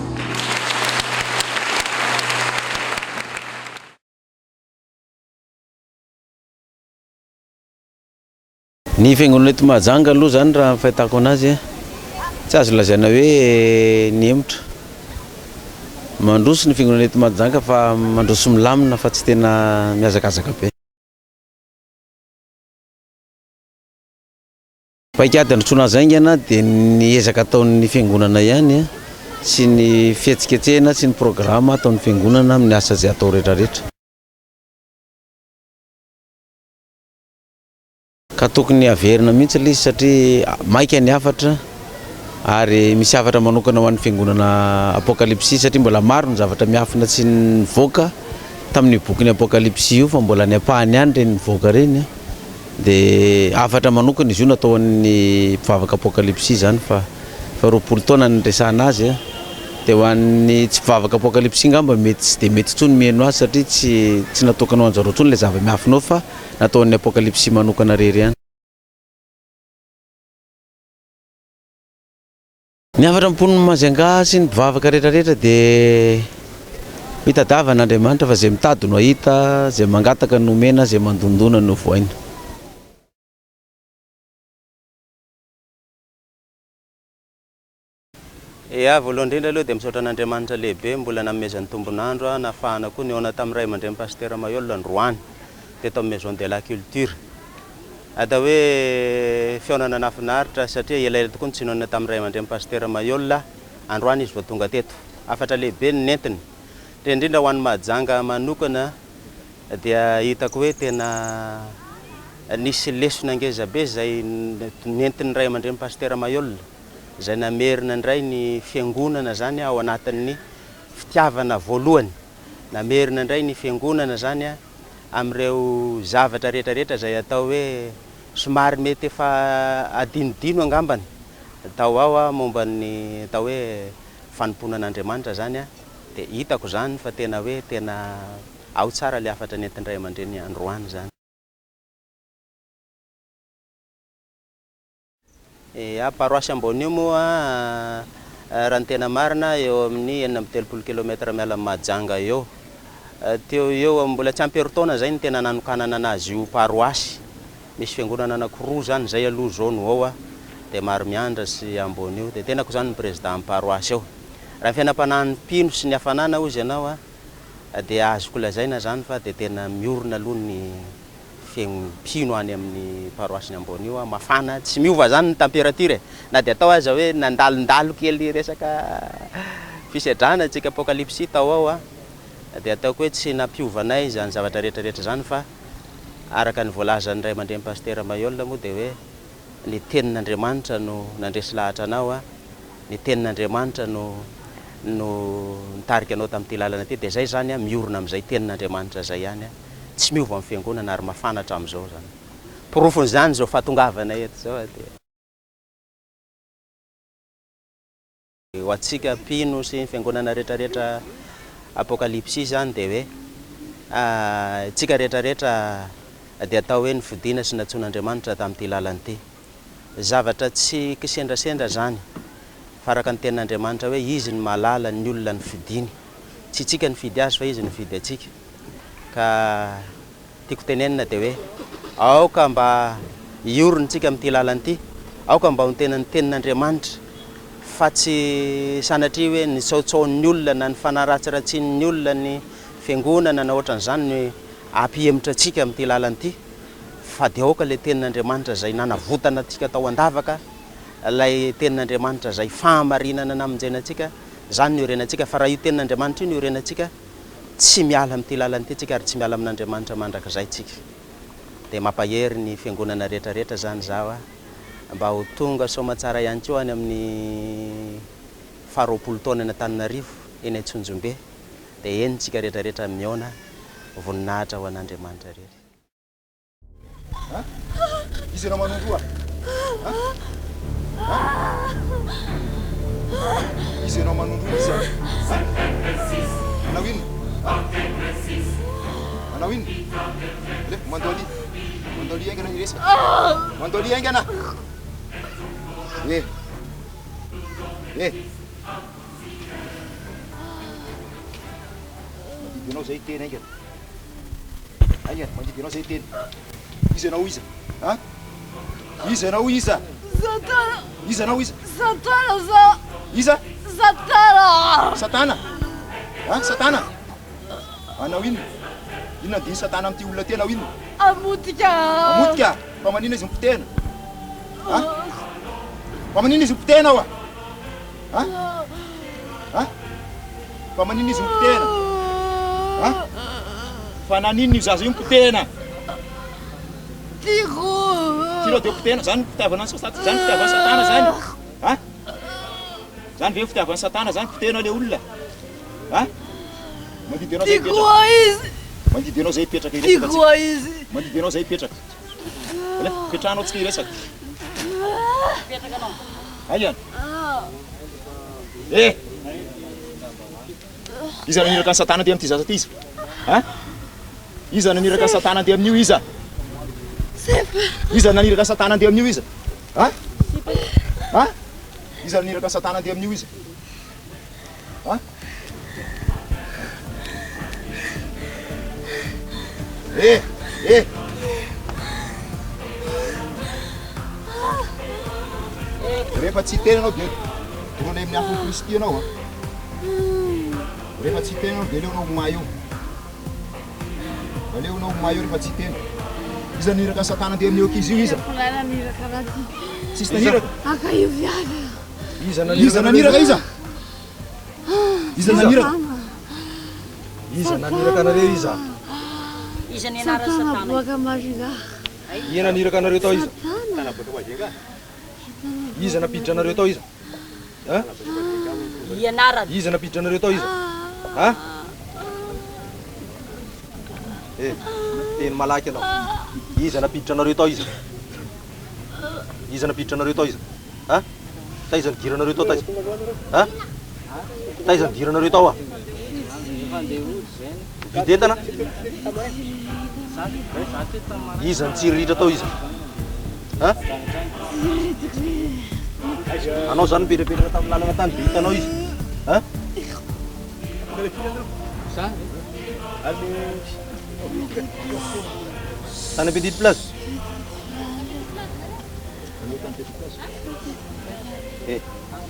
ny fiangonana eto Mahajanga aloha zany raha fahitako anazy tsy azo lazaina hoe niemotra mandroso ny fiangonana eto Mahajanga fa mandroso milamina fa tsy tena miazakazaka be paikady androtsona zaingana dia niezaka ataon'ny fiangonana ihany sy ny fihetsiketsehana sy ny programa ataon'ny fiangonana amin'ny asa zay atao rehetrarehetra ka tokony averina mihitsy ilay izy satria maika ny afatra ary misy afatra manokana ho an'ny fiangonana apokalipsy satria mbola maro ny zavatra miafina tsy nivoaka tamin'ny bokin'ny apokalipsy io fa mbola ny apahany ihany reny nivoaka reny dia afatra manokana izy io natao an'ny mpivavaka apokalipsy zany fa roapolo taona ny resahana azy dia ho an'ny tsy mpivavaka apokalipsy ngamba mety tsy dia mety tsony mihaino azy satria tsy natokana ho anjareo tsony ilay zava-miafinao fa natao an'ny apokalipsy manokana rery ihany ny afatra mponiny Mahajanga sy ny mpivavaka rehetrarehetra dia mitadiava n'Andriamanitra fa zay mitady no ahita zay mangataka no mena zay mandondona no voaina
Voalohany indrindra aloha dia misaotra an'Andriamanitra lehibe mbola namezan'ny tombonandro nafahana koa niona tamin'ny ray aman-dreny pasteur Mayol Androany teto amin'ny Maison de la Culture. Atao hoe fihaonana nafinaritra satria elaela tokoa ny tsinoana tamin'ny ray aman-dreny pasteur Mayol Androany izy vao tonga teto. Afatra lehibe ny nentiny. Dia indrindra ho an'ny mahajanga manokana dia hitako hoe tena nisy lesona ngeza be izay nentin'ny ray aman-dreny pasteur Mayol. Izay namerina indray ny fiangonana zany ao anatin'ny fitiavana voalohany. Namerina indray ny fiangonana zany amin'ireo zavatra rehetrarehetra izay atao hoe somary mety efa adinodino angambany. Atao ao momba ny atao hoe fanompoana an'Andriamanitra zany dia hitako zany fa tena hoe tena ao tsara le afatra nentin'ny ray aman-dreny Androany zany. Paroasy Ambonio moa raha ny tena marina eo amin'ny 430 km miala amin'ny Mahajanga eo. Teo eo mbola tsy ampy herintaona zay ny tena nanokanana anazy io paroasy. Misy fiangonana anankiroa zany zay aloha zao ao dia maro miandra sy Ambonio dia tenako zany ny président paroasy eo. Raha fiainam-panahin'ny mpino sy ny hafanana hozy ianao dia azoko lazaina zany fa dia tena miorina aloha ny mpino any amin'ny paroasy ny Ambonio mafana tsy miova zany ny température na dia atao aza hoe nandalondalo kely resaka fisedrana tsika apokalypsy tao ao dia ataoko hoe tsy nampiovanay zany zavatra rehetrarehetra zany fa araka ny voalazan'ny ray aman-dreny pasteur Mayol moa dia hoe ny tenin'Andriamanitra no nandresy lahatra anao ny tenin'Andriamanitra no nitarika anao tamin'ity lalana ity dia zay zany miorina amin'izay tenin'Andriamanitra zay ihany tsy miova amin'ny fiangonana ary mafana hatramin'izao zany. Porofony zany zao fahatongavana eto zao dia ho antsika mpino sy ny fiangonana rehetrarehetra apokalypsy zany dia hoe tsika rehetrarehetra dia atao hoe nifidina sy natsoan'Andriamanitra tamin'ity lalana ity. Zavatra tsy kisendrasendra zany fa araka ny tenin'Andriamanitra hoe izy ny mahalala ny olona ny fidiny. Tsy tsika nifidy azy fa izy nifidy atsika. Ka tiako tenenina dia hoe aoka mba iorintsika amin'ity lalana ity, aoka mba ho tena ny tenin'Andriamanitra fa tsy sanatria hoe ny tsaotsaon'ny olona na ny fanaratsiratsian'ny olona ny fiangonana na ohatran'izany ny ampihemitra antsika amin'ity lalana ity fa dia aoka ilay tenin'Andriamanitra izay nanavotana antsika tao an-davaka, ilay tenin'Andriamanitra izay fahamarinana namonjenantsika zany ny orenantsika fa raha io tenin'Andriamanitra io ny orenantsika tsy miala amin'ity lalana ity tsika ary tsy miala amin'Andriamanitra mandrakizay tsika. Dia mampahery ny fiangonana rehetrarehetra zany zaho mba ho tonga soamantsara ihany koa any amin'ny 20 taona ny Antananarivo eny Antsonjombe dia eny tsika rehetrarehetra mihaona voninahitra ho an'Andriamanitra rehetra.
Izy anao manondroa? Izy anao manondroa izy? Anao ino? Anao ino? Le mandoli aingana ny resaka. Mandoli aingana. Mandidianao zay teny aingana. Aingana, mandidianao zay teny. Izy anao iza? Izy anao iza?
Satana.
Iza anao iza?
Satana za.
Iza?
Satana.
Satana? Satana? Anao ino? Inona diny satana amin'ity olona ty anao ino?
Amotika.
Amotika? Fa manino izy mipotena? Fa manino izy mipotena ao Fa manino izy mipotena? Fa nanino io zaza io mipotena? Tiro dia fitiavana zany fitiavana zany fitiavana satana zany. Zany ve fitiavana satana zany fitena le olona. Mandidianao zay petraka. Mandidianao zay petraka iresaka. Mandidianao zay petraka. Ale petrahanao tsika iresaka. Petraka anao. Ayan. Iza naniraka ny satana dia amin'ity zaza ty izy? Iza naniraka ny satana dia amin'io iza? Iza naniraka ny satana dia amin'io iza? Iza naniraka ny satana dia amin'io iza? Rehefa tsy tena anao dia Ronay amin'ny afo Kristy ianao. Rehefa tsy tena dia aleonao homay eo. Aleonao homay eo rehefa tsy tena. Iza niraka Satana dia amin'ny ankizy io iza? Tsisy naniraka? Iza naniraka iza? Iza naniraka?
Iza naniraka anareo iza?
Iza ny anarany Satana?
Iza naniraka anareo tao iza? Iza napiditra anareo tao iza? Ha?
Ianarany.
Iza napiditra anareo tao iza? Ha? Teny malaky anao. Iza napiditra anareo tao iza? Iza napiditra anareo tao iza? Ha? Taiza nigira anareo tao taiza? Ha? Taiza nigira anareo tao? Videntana? Iza nitsiriritra tao iza? Ha? Anao zany mipetrapetraka tamin'ny lalana tany be hitanao izy? Ha? Tany Petite Place?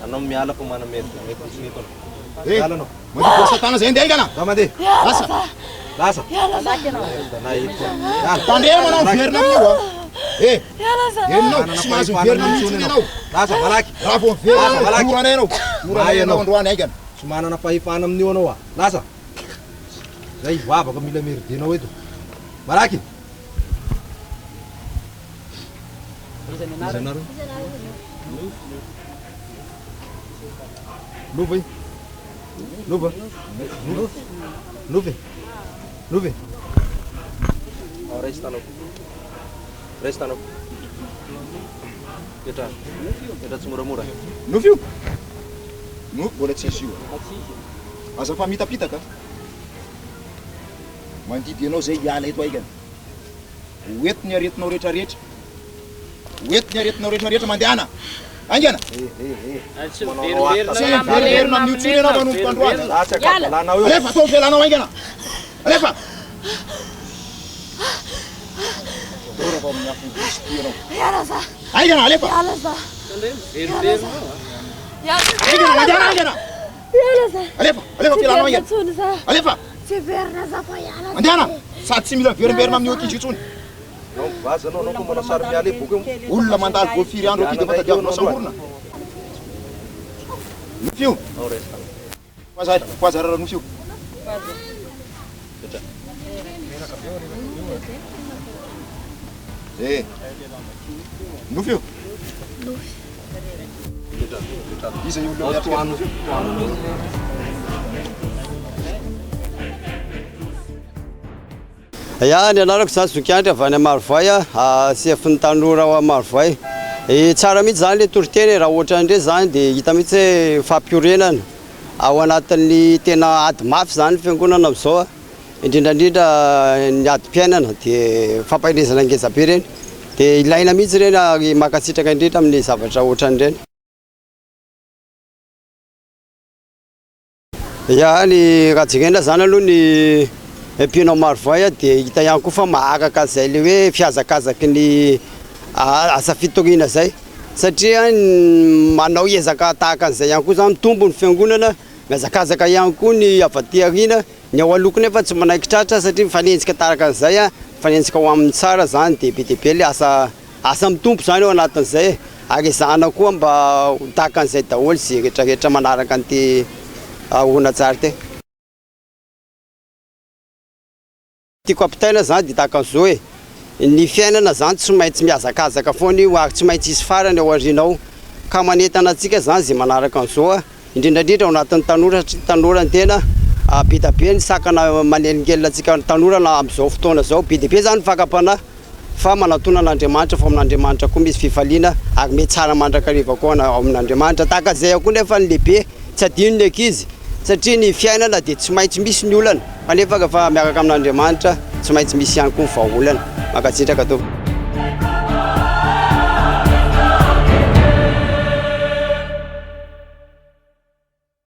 Anao miala fa manamety mekonsinito anao. Miala anao.
Mandibo Satana zay andeha aingana.
Za mandeha.
Lasa.
Lasa.
Tandremo anao miverina amin'io. Enao tsy mahazo miverina amin'intsony ianao.
Lasa malaky.
Raha vao miverina orana ianao. Orana ianao androany aingana.
Tsy manana fahefana amin'io anao. Lasa. Zay vavaka mila meridenao eto. Malaky. Izanareo. Nove. Nove. Nove. Nove. Restanao. Restanao. Petra. Petra tsy moramora.
Nofy io? No, mbola tsisy io. Aza fa mitapitaka. Mandidy ianao zay hiala eto aingana. Oety ny aretinao rehetrarehetra. Oety ny aretinao rehetrarehetra mandehana. Aingana. Tsy veriverina amin'io tsony ianao manomboka androany. Alefa atao velanao aingana. Alefa. Dorava amin'ny afo Kristy ianao. Aingana alefa. Aingana mandehana aingana. Alefa, alefa velanao aingana. Alefa. Mandehana. Sady tsy mila veriverina amin'ny ankizy io tsony.
Nao mivaza anao koa manao sary miala boky eo.
Olona mandalo voafiry andro aty dia matadiavina samborona. Nofio. Poazarara nofio. Nofio. Iza io olona miatrika.
Ya, ny anarako zany Zokiandry avy any Marovoay sefin'ny tanora ao Marovoay. Tsara mihitsy zany le toriteny raha ohatra ndray zany dia hita mihitsy hoe fampiorenana ao anatin'ny tena ady mafy zany ny fiangonana amin'izao. Indrindrandrindra ny adi-piainana dia fampahirizana ngezabe ireny. Dia ilaina mihitsy ireny makasitraka indrindra amin'ny zavatra ohatra an'ireny. Ya, ny rajegena zany aloha ny mpianao Marovoay dia hita ihany koa fa mahakaka zay le hoe fihazakazaky ny asa fitoriana zay. Satria manao ezaka tahaka an'izay ihany koa zany mitombo ny fiangonana, mihazakazaka ihany koa ny avy aty aoriana, ny ao aloha nefa tsy manaikitratra satria mifanenjika tahaka an'izay, mifanenjika ho amin'ny tsara zany dia be dia be le asa mitombo zany ao anatin'izay. Ary ezahana koa mba ho tahaka an'izay daholo zay rehetrarehetra manaraka an'ity horonantsary ty. Tiako ampitaina zany dia tahaka an'izao hoe ny fiainana zany tsy maintsy mihazakazaka foana io ary tsy maintsy isy farany ao aorianao. Ka manentana antsika zany zay manaraka an'izao indrindrandrindra ao anatin'ny tanora satria tanora ny tena be dia be ny sakana manelingelina antsika tanora na amin'izao fotoana zao. Be dia be zany fakam-panahy fa manatona an'Andriamanitra fa amin'Andriamanitra koa misy fifaliana ary mety tsara mandrakariva koa ao amin'Andriamanitra. Tahaka izay koa nefa ny lehibe tsy adino ny ankizy satria ny fiainana dia tsy maintsy misy ny olana kanefa rehefa miaraka amin'Andriamanitra tsy maintsy misy ihany koa ny vahaolana. Makatsitraka tompoko.